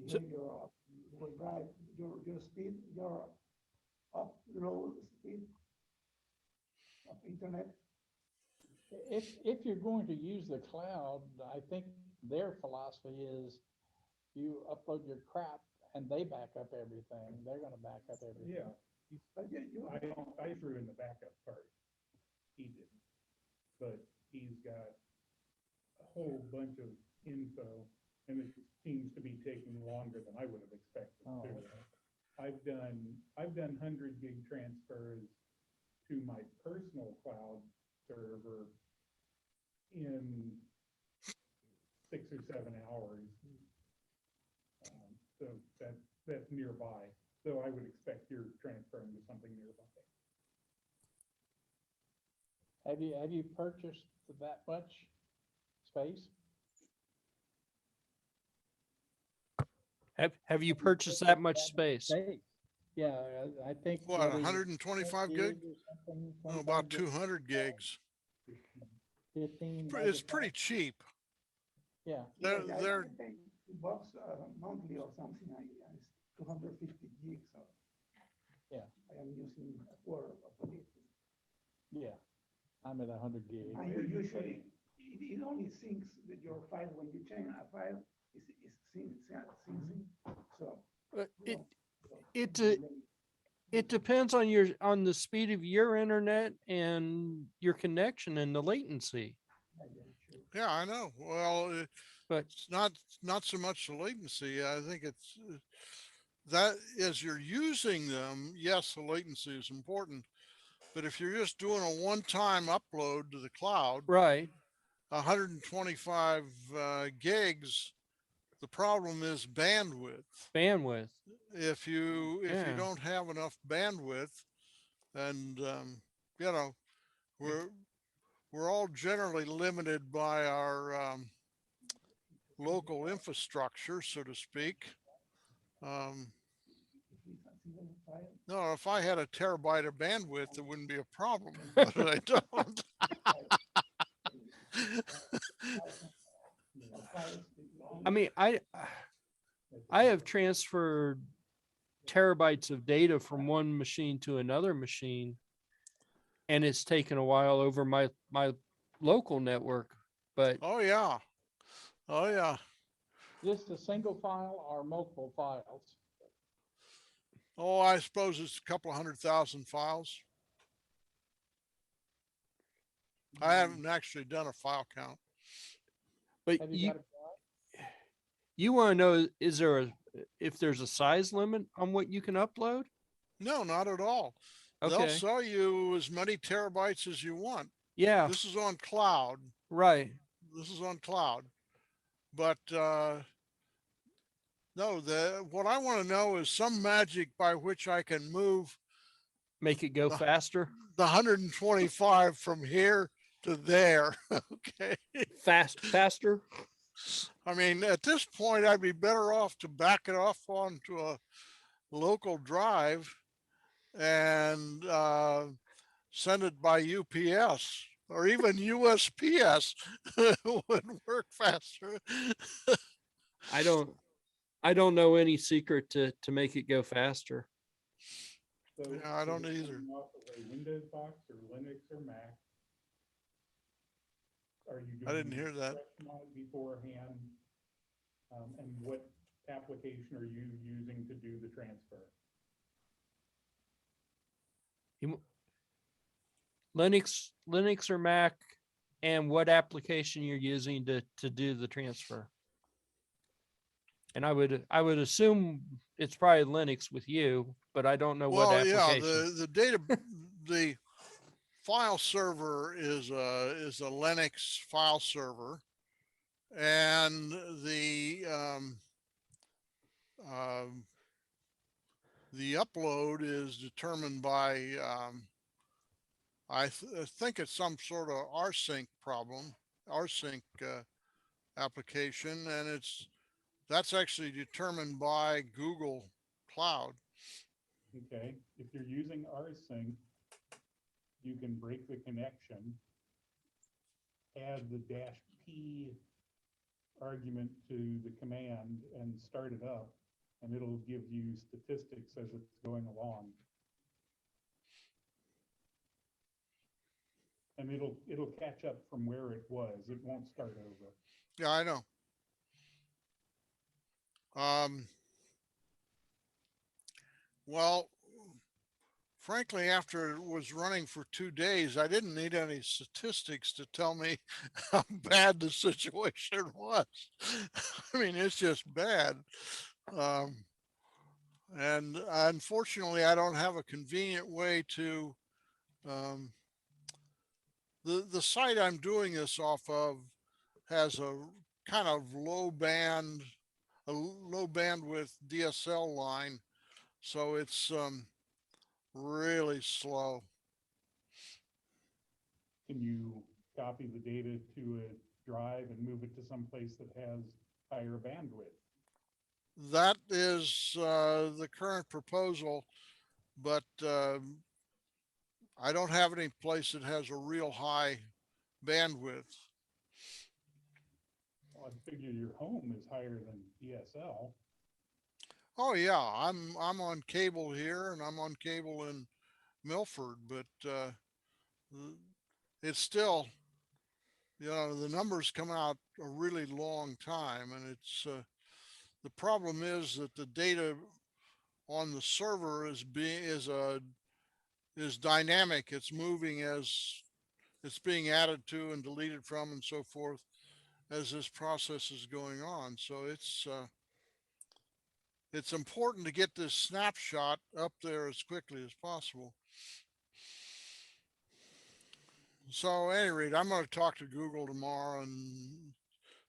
So- behavior of Google Drive, your speed, your upload speed of internet. If you're going to use the cloud, I think their philosophy is you upload your crap and they back up everything. They're gonna back up everything. Yeah, But I threw in the backup part. He didn't. But he's got a whole bunch of info, and it seems to be taking longer than I would have expected Oh, to. okay. I've done 100 gig transfers to my personal cloud server in 6 or 7 hours. So that's nearby. So I would expect you're transferring to something nearby. Have you purchased that much space? Have you purchased that much space? Yeah, I think. What, what is it, 125 10 gig? or something, No, 25 about gig, 200 gigs. 15 It's megabytes. pretty cheap. Yeah, They're I pay $2 monthly or something, it's 250 gigs, so. Yeah. I am using a quarter of it. yeah. I'm at 100 gig. And you usually, it only syncs with your file when you change a file, it's syncing, so. It so it delay. it depends on the speed of your internet and your connection and the latency. Sure. Yeah, I know. Well, But it's not so much the latency. I think it's that as you're using them, yes, the latency is important. But if you're just doing a one-time upload to the cloud, right, 125 gigs, the problem is bandwidth. bandwidth. If you Yeah. don't have enough bandwidth, and you know, we're all generally limited by our local infrastructure, so to speak. If it's a single file, No, if I had a terabyte of bandwidth, it wouldn't be a problem, but I don't. files, I mean, I have transferred terabytes of data from one machine to another machine, and it's taken a while over my local network. But Oh yeah, oh yeah. Just a single file or multiple files? Oh, I suppose it's a couple of 100,000 files. I haven't actually done a file count. But Have you got it? Rod? you want to know, if there's a size limit on what you can upload? No, not at all. They'll Okay. sell you as many terabytes as you want. Yeah, This is on cloud. right. This is on cloud. But no, what I want to know is some magic by which I can move Make it go the, faster. the 125 from here to there. Okay. Faster. I mean, at this point, I'd be better off to back it off onto a local drive and send it by UPS or even USPS would work faster. I don't know any secret to make it go faster. So Yeah, I don't is it either. coming off of a Windows box or Linux or Mac? Are you I didn't doing hear that. inspection on it beforehand? And what application are you using to do the transfer? Linux or Mac, and what application you're using to do the transfer. And I would assume it's probably Linux with you, but I don't know what Well, yeah, application. the file server is a Linux file server, and the upload is determined by I think it's some sort of rsync problem, rsync application, and that's actually determined by Google Cloud. Okay, if you're using rsync, you can break the connection, add the -p argument to the command and start it up, and it'll give you statistics as it's going along. And it'll catch up from where it was. It won't start over. Yeah, I know. Well, frankly, after it was running for 2 days, I didn't need any statistics to tell me how bad the situation was. I mean, it's just bad. And unfortunately, I don't have a convenient way to, the site I'm doing this off of has a kind of a low bandwidth DSL line. So it's really slow. Can you copy the data to a drive and move it to some place that has higher bandwidth? That is the current proposal, but I don't have any place that has a real high bandwidth. Well, I figure your home is higher than DSL. Oh yeah, I'm on cable here and I'm on cable in Milford, but it's still, the numbers come out a really long time, and it's the problem is that the data on the server is dynamic. It's moving as it's being added to and deleted from and so forth as this process is going on. So it's important to get this snapshot up there as quickly as possible. So at any rate, I'm going to talk to Google tomorrow and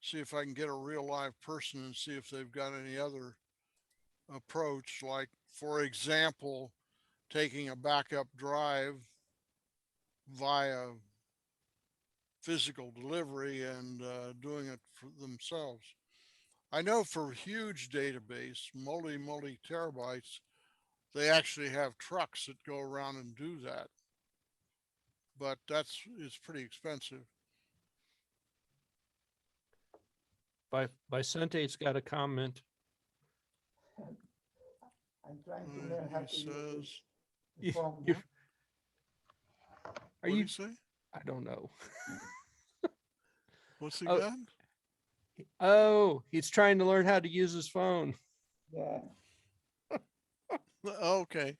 see if I can get a real live person and see if they've got any other approach, like, for example, taking a backup drive via physical delivery and doing it for themselves. I know for huge database, multi terabytes, they actually have trucks that go around and do that. But it's pretty expensive. Vicente's got a comment. I'm trying to learn how to He use says, this the phone You're- now. Are what do you? you say? I don't know. What's he Oh. got? Oh, he's trying to learn how to use his phone. Yeah. Okay.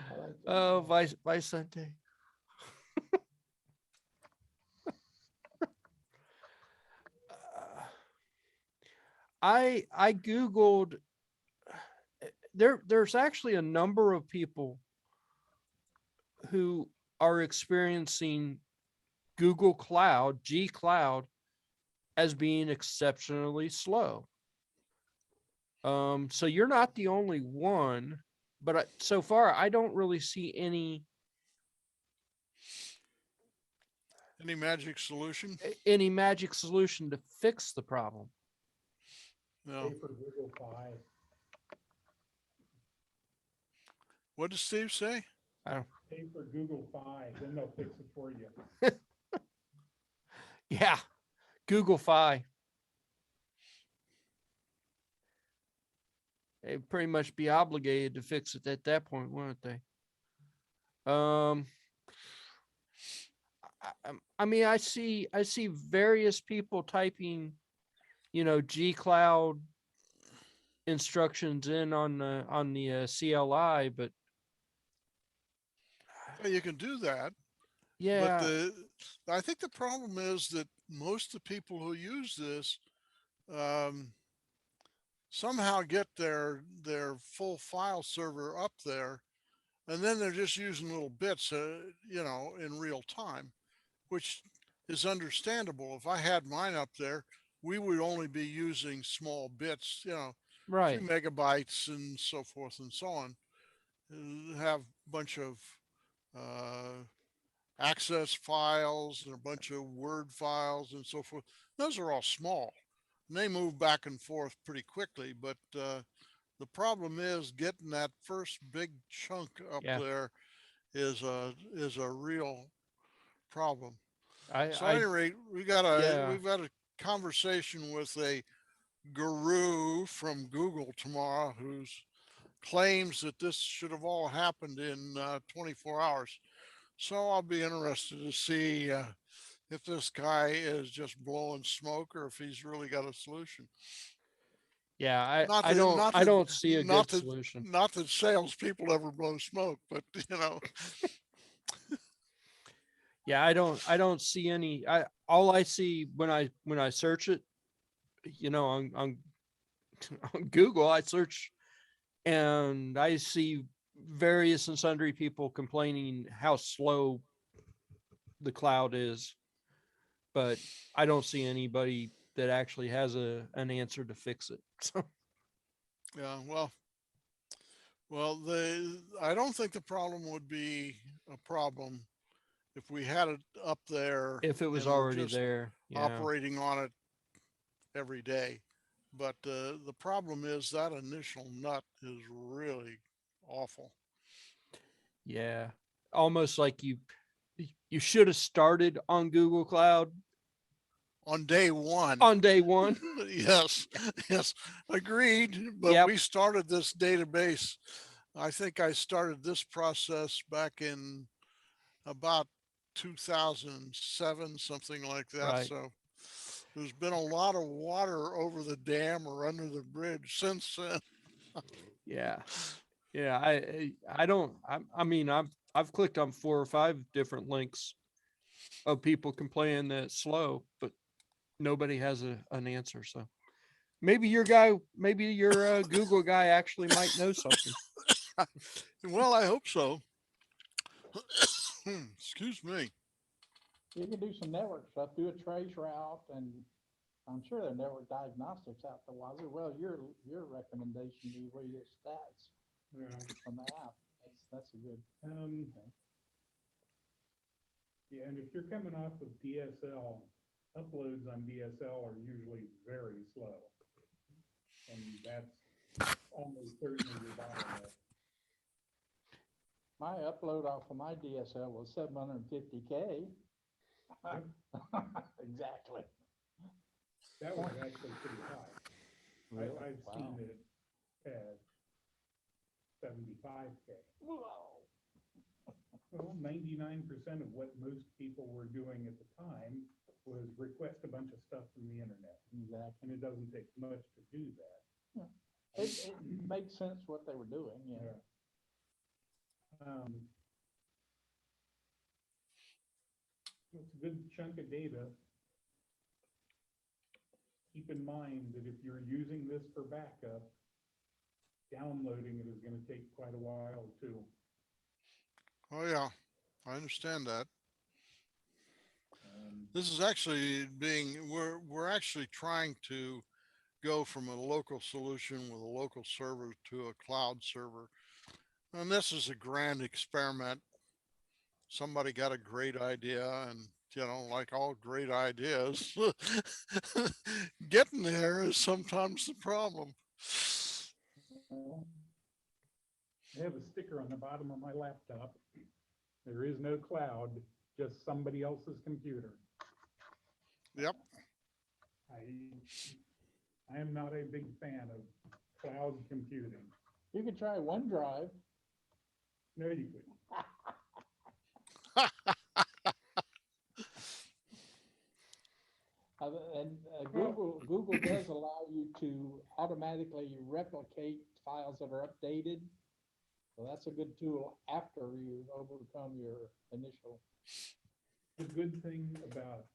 I like to Oh, do that. Vicente. I Googled, there's actually a number of people who are experiencing Google Cloud, G Cloud, as being exceptionally slow. So you're not the only one, but so far I don't really see any magic solution? magic solution to fix the problem. No. Pay for Google Fi. What did Steve say? I don't. Pay for Google Fi, then they'll fix it for you. Yeah, Google Fi. They'd pretty much be obligated to fix it at that point, wouldn't they? I mean, I see various people typing, G Cloud instructions in on the CLI, but Well, you can do that, yeah, but I think the problem is that most of the people who use this um, somehow get their full file server up there, and then they're just using little bits, in real time, which is understandable. If I had mine up there, we would only be using small bits, a few right. megabytes and so forth and so on. Have a bunch of access files and a bunch of Word files and so forth. Those are all small and they move back and forth pretty quickly. But the problem is getting that first big chunk up Yeah. there is a real problem. So at I any rate, we've got a conversation with a guru from Google tomorrow who's claims that this should have all happened in 24 hours. So I'll be interested to see if this guy is just blowing smoke or if he's really got a solution. yeah, Not I that, don't not I that, don't see a not good that, solution. not that salespeople ever blow smoke, but Yeah, I don't see any. All I see when I search it, on on Google, I search and I see various and sundry people complaining how slow the cloud is, but I don't see anybody that actually has an answer to fix it. So yeah, I don't think the problem would be a problem if we had it up there if it was and we're already just there, yeah, operating on it every day. But the problem is that initial nut is really awful. yeah, almost like you should have started on Google Cloud On day one. on day one. Yes, yes, agreed. But Yep, we started this database. I think I started this process back in about 2007, something like that. right. So there's been a lot of water over the dam or under the bridge since then. Yeah, yeah. I don't. I mean, I've clicked on 4 or 5 different links of people complaining that it's slow, but nobody has an answer. So maybe your Google guy actually might know something. Well, I hope so. Excuse me. You can do some network stuff, do a trace route, and I'm sure there are network diagnostics out there. Well, your recommendation is where you get stats Yeah. from the app. That's a good. Yeah, and if you're coming off of DSL, uploads on DSL are usually very slow. And that's almost certainly your bottleneck. My upload off of my DSL was 750K. Exactly. That was actually pretty high. Really? I've Wow. seen it at 75K. Whoa. Well, 99% of what most people were doing at the time was request a bunch of stuff from the internet. Exactly. And it doesn't take much to do that. It makes sense what they were doing, yeah. It's a good chunk of data. keep in mind that if you're using this for backup, downloading it is gonna take quite a while too. Oh, yeah, I understand that. Um, This is actually we're actually trying to go from a local solution with a local server to a cloud server. And this is a grand experiment. Somebody got a great idea, and like all great ideas, getting there is sometimes the problem. I have a sticker on the bottom of my laptop. There is no cloud, just somebody else's computer. Yep. I am not a big fan of cloud computing. You could try OneDrive. No, you couldn't. Google does allow you to automatically replicate files that are updated. So that's a good tool after you've overcome your initial. The good thing about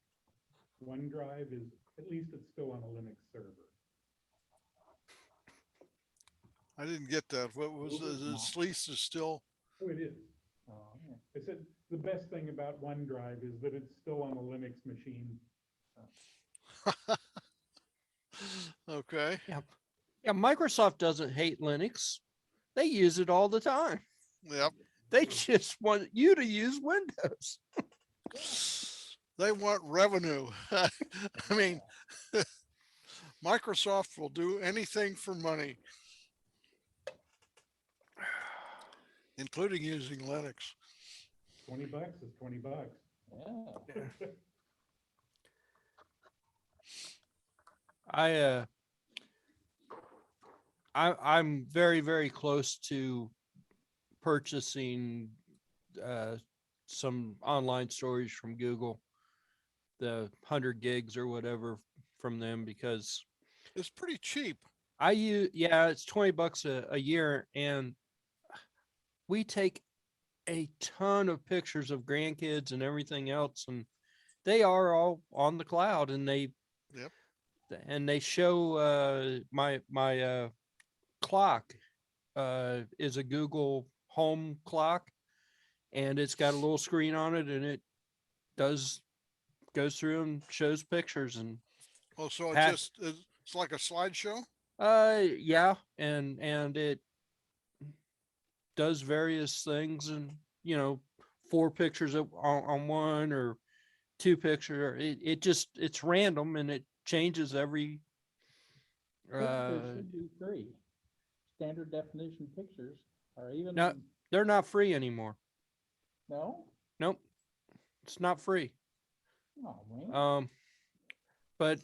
OneDrive is at least it's still on a Linux server. I didn't get that. What was this lease is still? Oh, it is. I said the best thing about OneDrive is that it's still on a Linux machine. Okay. Yeah, Microsoft doesn't hate Linux. They use it all the time. Yep. They just want you to use Windows. They want revenue. I mean, Microsoft will do anything for money, including using Linux. $20 is $20. Yeah. I'm very, very close to purchasing some online storage from Google, the 100 gigs or whatever from them, because It's pretty cheap. it's $20 a year, and we take a ton of pictures of grandkids and everything else, and they are all on the cloud, and they show my clock is a Google Home clock, and it's got a little screen on it, and it goes through and shows pictures. And Oh, so it's like a slideshow? yeah, and it does various things, and 4 pictures on one, or 2 pictures. It's random, and it changes every Pictures should be free. Standard definition pictures are even. No, they're not free anymore. No? Nope, it's not free. Oh, man. But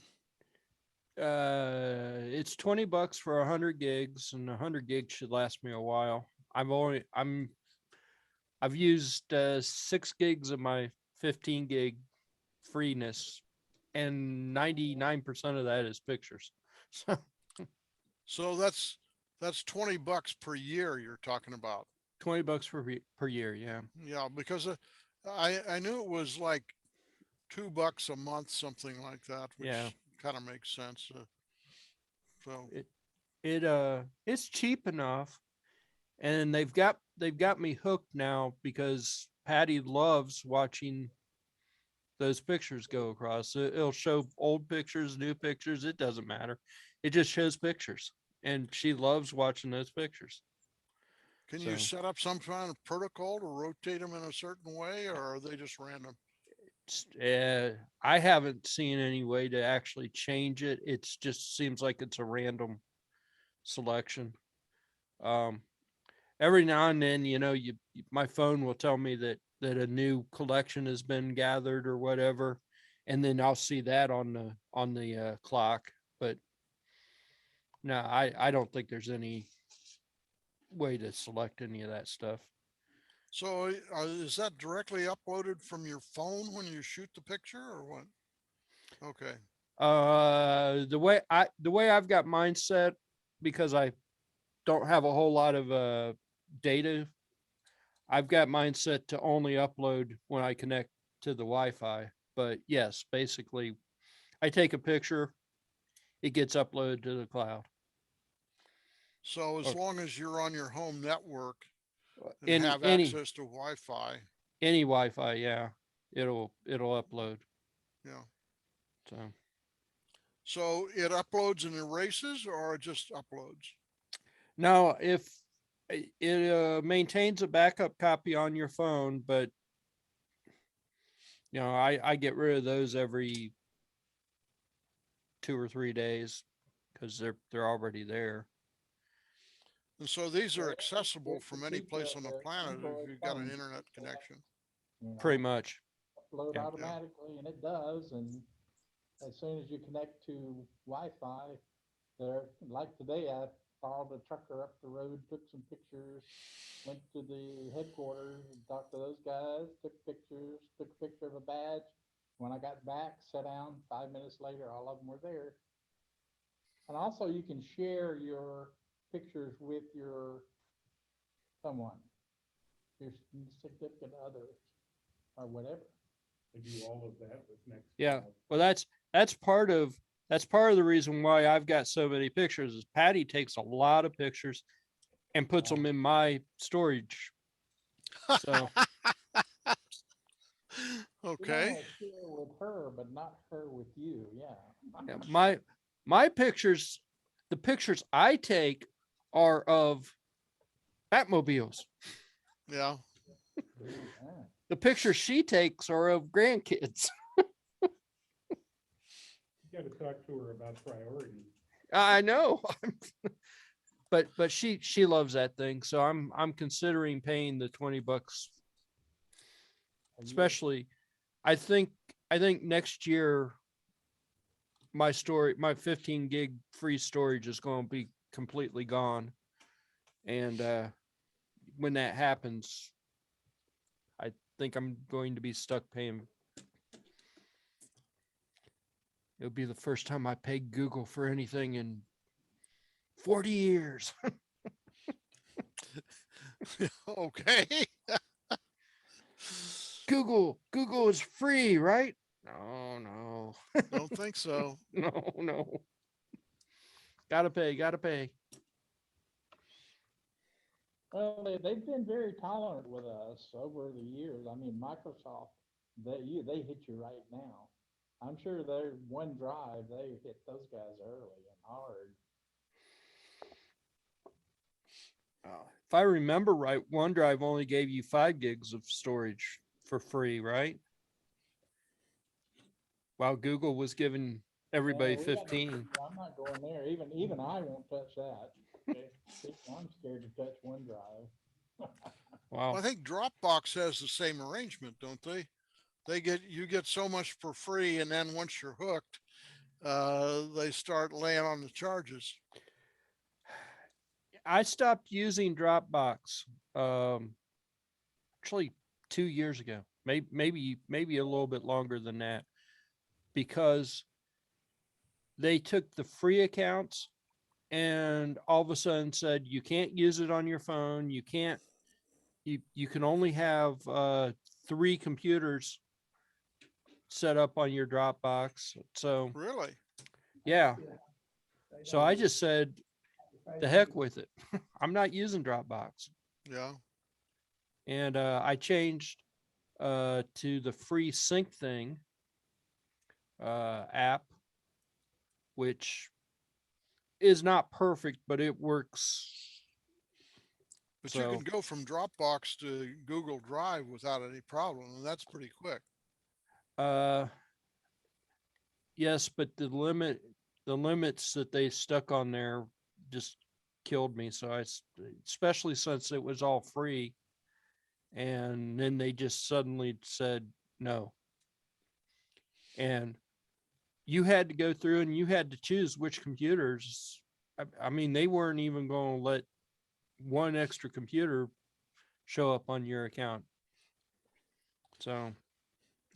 it's $20 for 100 gigs, and 100 gigs should last me a while. I've used 6 gigs of my 15 gig freeness, and 99% of that is pictures. So that's $20 per year you're talking about. $20 per year. Yeah. Yeah, because I knew it was like $2 a month, something like that, which kind of makes sense. So It's cheap enough, and they've got me hooked now, because Patty loves watching those pictures go across. It'll show old pictures, new pictures. It doesn't matter. It just shows pictures, and she loves watching those pictures. can you set up some kind of protocol to rotate them in a certain way, or are they just random? I haven't seen any way to actually change it. It just seems like it's a random selection. Every now and then, my phone will tell me that a new collection has been gathered or whatever, and then I'll see that on the clock. But no, I don't think there's any way to select any of that stuff. So is that directly uploaded from your phone when you shoot the picture, or what? Okay. The way I've got mine set, because I don't have a whole lot of data, I've got mine set to only upload when I connect to the Wi-Fi. But yes, basically, I take a picture, it gets uploaded to the cloud. So as Or long as you're on your home network and in have access to Wi-Fi, any Wi-Fi, yeah, it'll upload. yeah. So So it uploads and erases or it just uploads? now, if it maintains a backup copy on your phone, but I get rid of those every 2 or 3 days because they're already there. And so these are Well, accessible it's to from any keep place on the planet if Android you've got an phones, internet connection. you Pretty know, much. upload Yeah. automatically, and it does, and as soon as you connect to Wi-Fi, there, like today, I followed a trucker up the road, took some pictures, went to the headquarters, and talked to those guys, took pictures, took a picture of a badge. When I got back, sat down, 5 minutes later, all of them were there. And also you can share your pictures with your someone, your significant other or whatever. They do all of that with Next. Yeah. Well, that's part of the reason why I've got so many pictures is Patty takes a lot of pictures and puts them in my storage. So You Okay. know, share with her, but not her with you, yeah. yeah, my pictures, the pictures I take are of Batmobiles. Yeah. Yeah. The pictures she takes are of grandkids. You gotta talk to her about priorities. I know. But she loves that thing. So I'm considering paying the $20, A year. especially I think next year my 15 gig free storage is going to be completely gone. And when that happens, I think I'm going to be stuck paying. It'll be the first time I paid Google for anything in 40 years. Okay. Google is free, right? No. Don't think so. No. Gotta pay. Well, they've been very tolerant with us over the years. I mean, Microsoft, they hit you right now. I'm sure their OneDrive, they hit those guys early and hard. If I remember right, OneDrive only gave you 5 gigs of storage for free, right? While Google was giving everybody We gotta- 15. I'm not going there. Even I won't touch that. Okay? I'm scared to touch OneDrive. Wow. I think Dropbox has the same arrangement, don't they? You get so much for free, and then once you're hooked, they start laying on the charges. I stopped using Dropbox actually 2 years ago. Maybe a little bit longer than that, because they took the free accounts and all of a sudden said you can't use it on your phone. You can't. You can only have 3 computers set up on your Dropbox. So Really? yeah. Yeah. So I just said the heck with it. I'm not using Dropbox. Yeah. And I changed to the free sync thing app, which is not perfect, but it works. But you So can go from Dropbox to Google Drive without any problem, and that's pretty quick. yes, but the limits that they stuck on there just killed me. So especially since it was all free, and then they just suddenly said no. And you had to go through and you had to choose which computers. I mean, they weren't even going to let one extra computer show up on your account. So,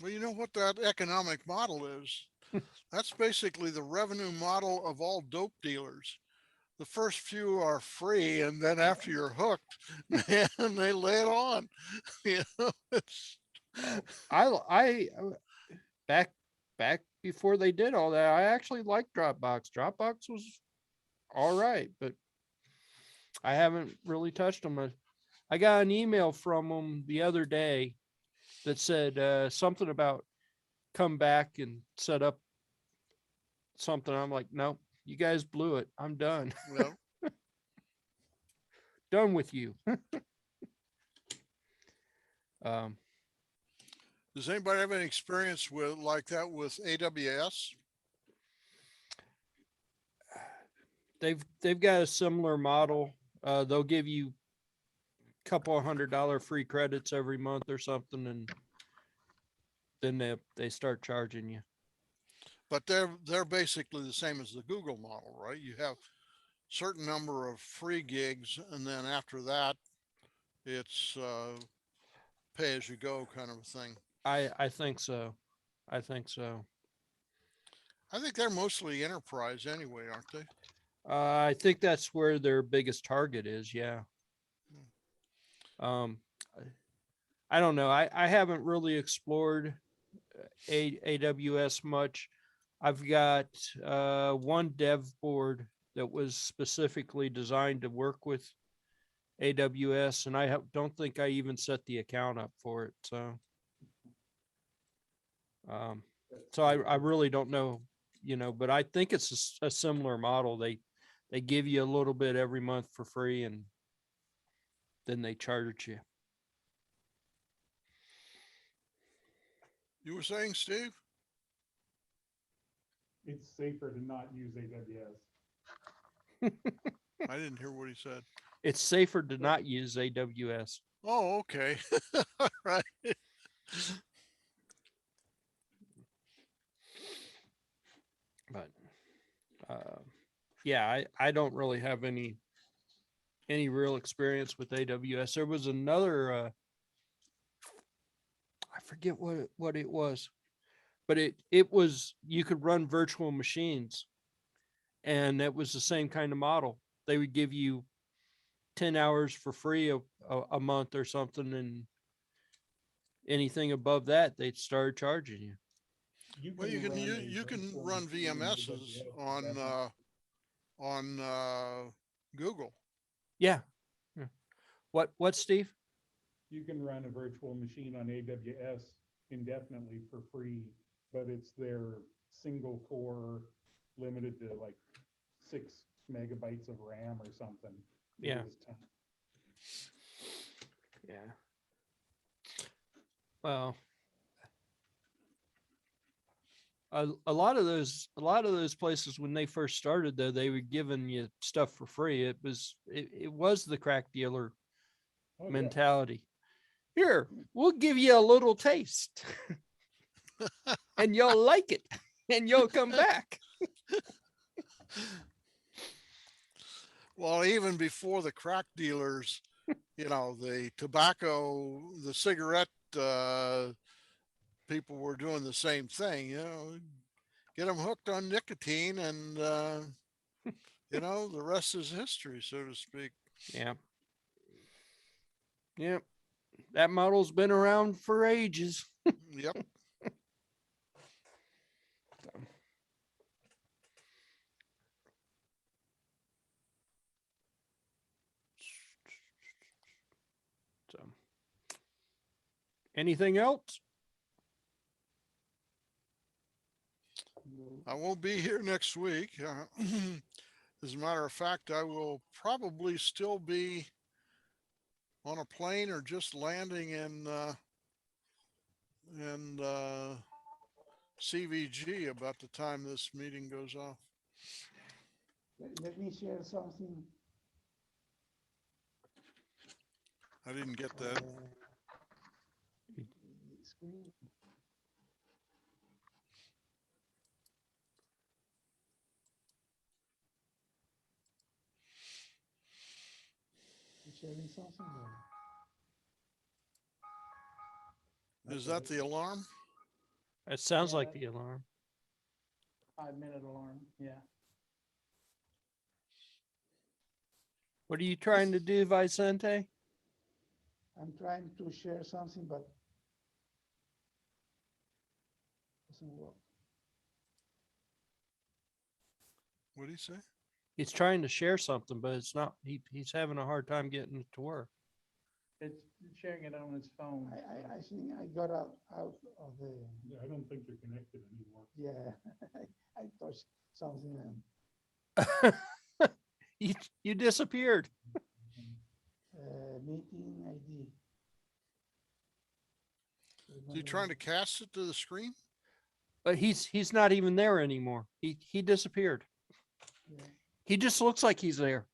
Well, you know what that economic model is? That's basically the revenue model of all dope dealers. The first few are free, and then after you're hooked, man, they lay it on. You know, it's I back before they did all that, I actually liked Dropbox. Dropbox was all right, but I haven't really touched them. I got an email from them the other day that said something about come back and set up something. I'm like, nope, you guys blew it. I'm done. Well, Done with you. um, does anybody have any experience with like that with AWS? they've got a similar model. They'll give you a couple of $100 free credits every month or something, and then they start charging you. But they're basically the same as the Google model, right? You have certain number of free gigs, and then after that, it's pay as you go kind of a thing. I think so. I think so. I think they're mostly enterprise anyway, aren't they? I think that's where their biggest target is. Yeah. Um, I don't know. I haven't really explored AWS much. I've got one dev board that was specifically designed to work with AWS, and don't think I even set the account up for it. So, I really don't know, but I think it's a similar model. They give you a little bit every month for free, and then they charge you. You were saying, Steve? It's safer to not use AWS. I didn't hear what he said. It's safer to not use AWS. Oh, okay. All right. But yeah, I don't really have any real experience with AWS. There was another I forget what it was, but it was, you could run virtual machines, and it was the same kind of model. They would give you 10 hours for free a month or something, and anything above that they'd start charging you. Well, you can virtual run machine in VMSs AWS, on Google. Yeah. Yeah. What, Steve? You can run a virtual machine on AWS indefinitely for free, but it's their single core limited to like 6 megabytes of RAM or something. It Yeah. is tiny. Yeah. Well, a lot of those places, when they first started, though, they were giving you stuff for free. It was the crack dealer Oh, yeah. mentality. Here, we'll give you a little taste and you'll like it and you'll come back. Well, even before the crack dealers, the tobacco, the cigarette people were doing the same thing, get them hooked on nicotine, and the rest is history, so to speak. Yeah. Yep. That model's been around for ages. Yep. So, anything else? I won't be here next week. As a matter of fact, I will probably still be on a plane or just landing in CVG about the time this meeting goes off. Let me share something. I didn't get that. Screen. You sharing something? Is that the alarm? It sounds Yeah, like the alarm. 5-minute alarm, yeah. What are you trying to do, Vicente? I'm trying to share something, but doesn't work. What'd he say? He's trying to share something, but it's not. He's having a hard time getting it to work. It's sharing it on his phone. I think I got out of the, Yeah, I don't think they're connected anymore. yeah, I touched something You disappeared. meeting ID. So you trying to cast it to the screen? But he's not even there anymore. He disappeared. Yeah. He just looks like he's there.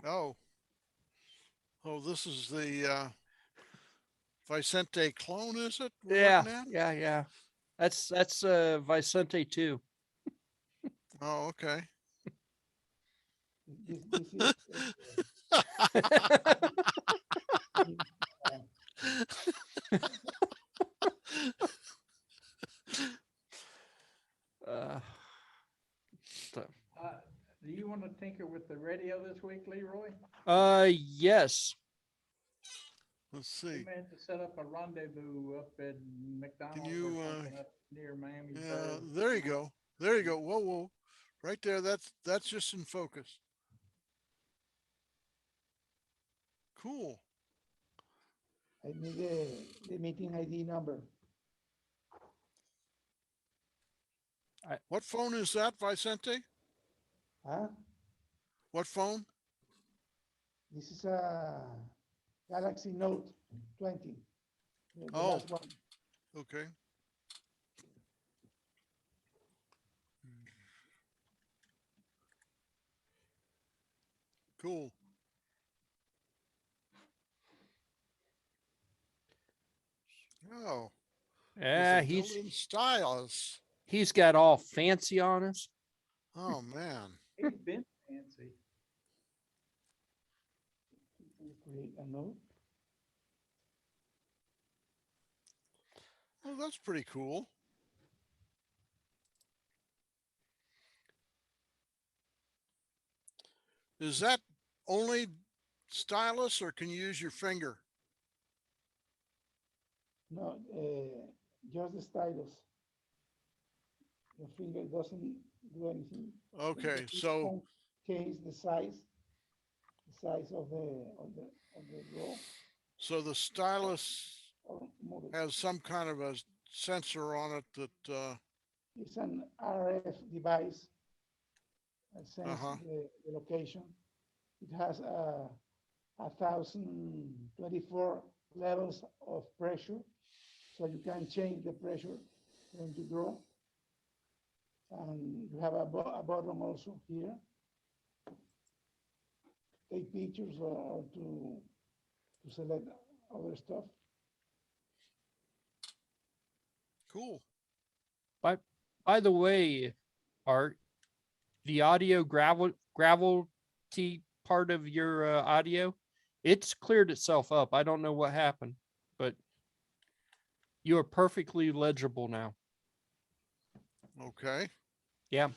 Oh. Oh, this is the Vicente clone, is it? We're Yeah, looking at? yeah. That's Vicente too. Oh, okay. This is, uh, so, Do you want to tinker with the radio this week, Leroy? yes. Let's We see. meant to set up a rendezvous up at McDonald's you, or something up near Miami. Yeah, there you go. There you go. Whoa, whoa. Right there. That's just in focus. Cool. I need the meeting ID number. What phone is that, Vicente? Huh? What phone? This is a Galaxy Note 20. The Oh. last one. Okay. Cool. Oh, Yeah, with a built-in stylus. he's got all fancy on us. Oh man. He's been fancy. Create a note. Oh, that's pretty cool. Is that only stylus or can you use your finger? No, just the stylus. Your finger doesn't do anything. Okay, The so phone change the size of the row the stylus or move it. has some kind of a sensor on it that It's an RF device that sends Uh-huh. the location. It has 1,024 levels of pressure, so you can change the pressure when you draw. And you have a button also here. Take pictures or to select other stuff. cool. By the way, Art, the audio gravelty part of your audio, it's cleared itself up. I don't know what happened, but you are perfectly legible now. Okay. Yeah.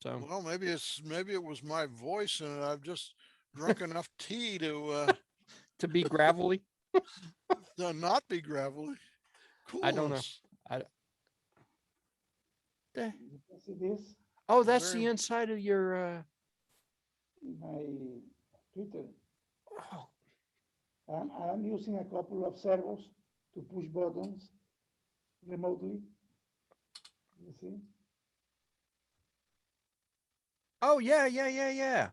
So Well, maybe it was my voice and I've just drunk enough tea to to be gravelly, not be gravelly. Cool. I don't know. You can see this Oh, that's Very- the inside of your. in my Twitter. Oh, I'm using a couple of servos to push buttons remotely. You see? oh yeah.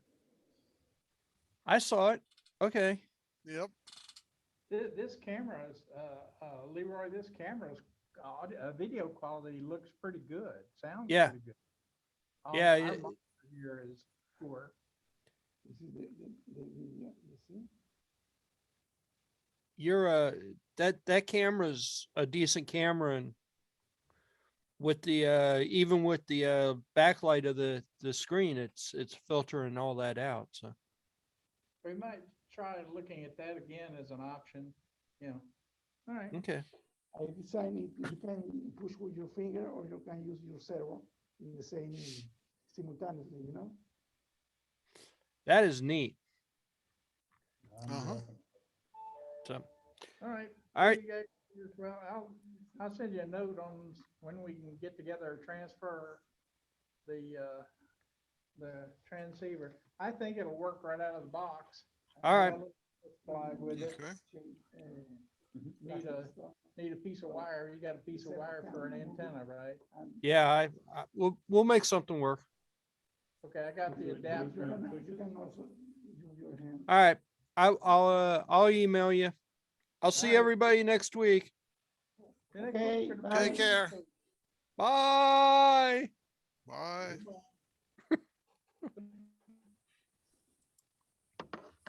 I saw it. Okay. Yep. This camera is, Leroy, this camera's video quality looks pretty good. Sounds Yeah. pretty good. Yeah, Our it- monitor here is poor. This is the video, you see? You're that camera's a decent camera, and with the even with the backlight of the screen, it's filtering all that out. So We might try looking at that again as an option, you know. All right. okay. I designed it, you can push with your finger or you can use your servo in the same simultaneously, you know? That is neat. Uh-huh. So All right. All right. You guys- Well, I'll send you a note on when we can get together a transfer the transceiver. I think it'll work right out of the box. All right. Fly with it. Okay. Need a piece of wire. You got a piece of wire for an antenna, right? Yeah, we'll make something work. Okay, I got the adapter. You can also use your hand. All right. I'll email you. I'll see All right. everybody next week. Next Okay, week for the bye. Take care. Bye. Bye.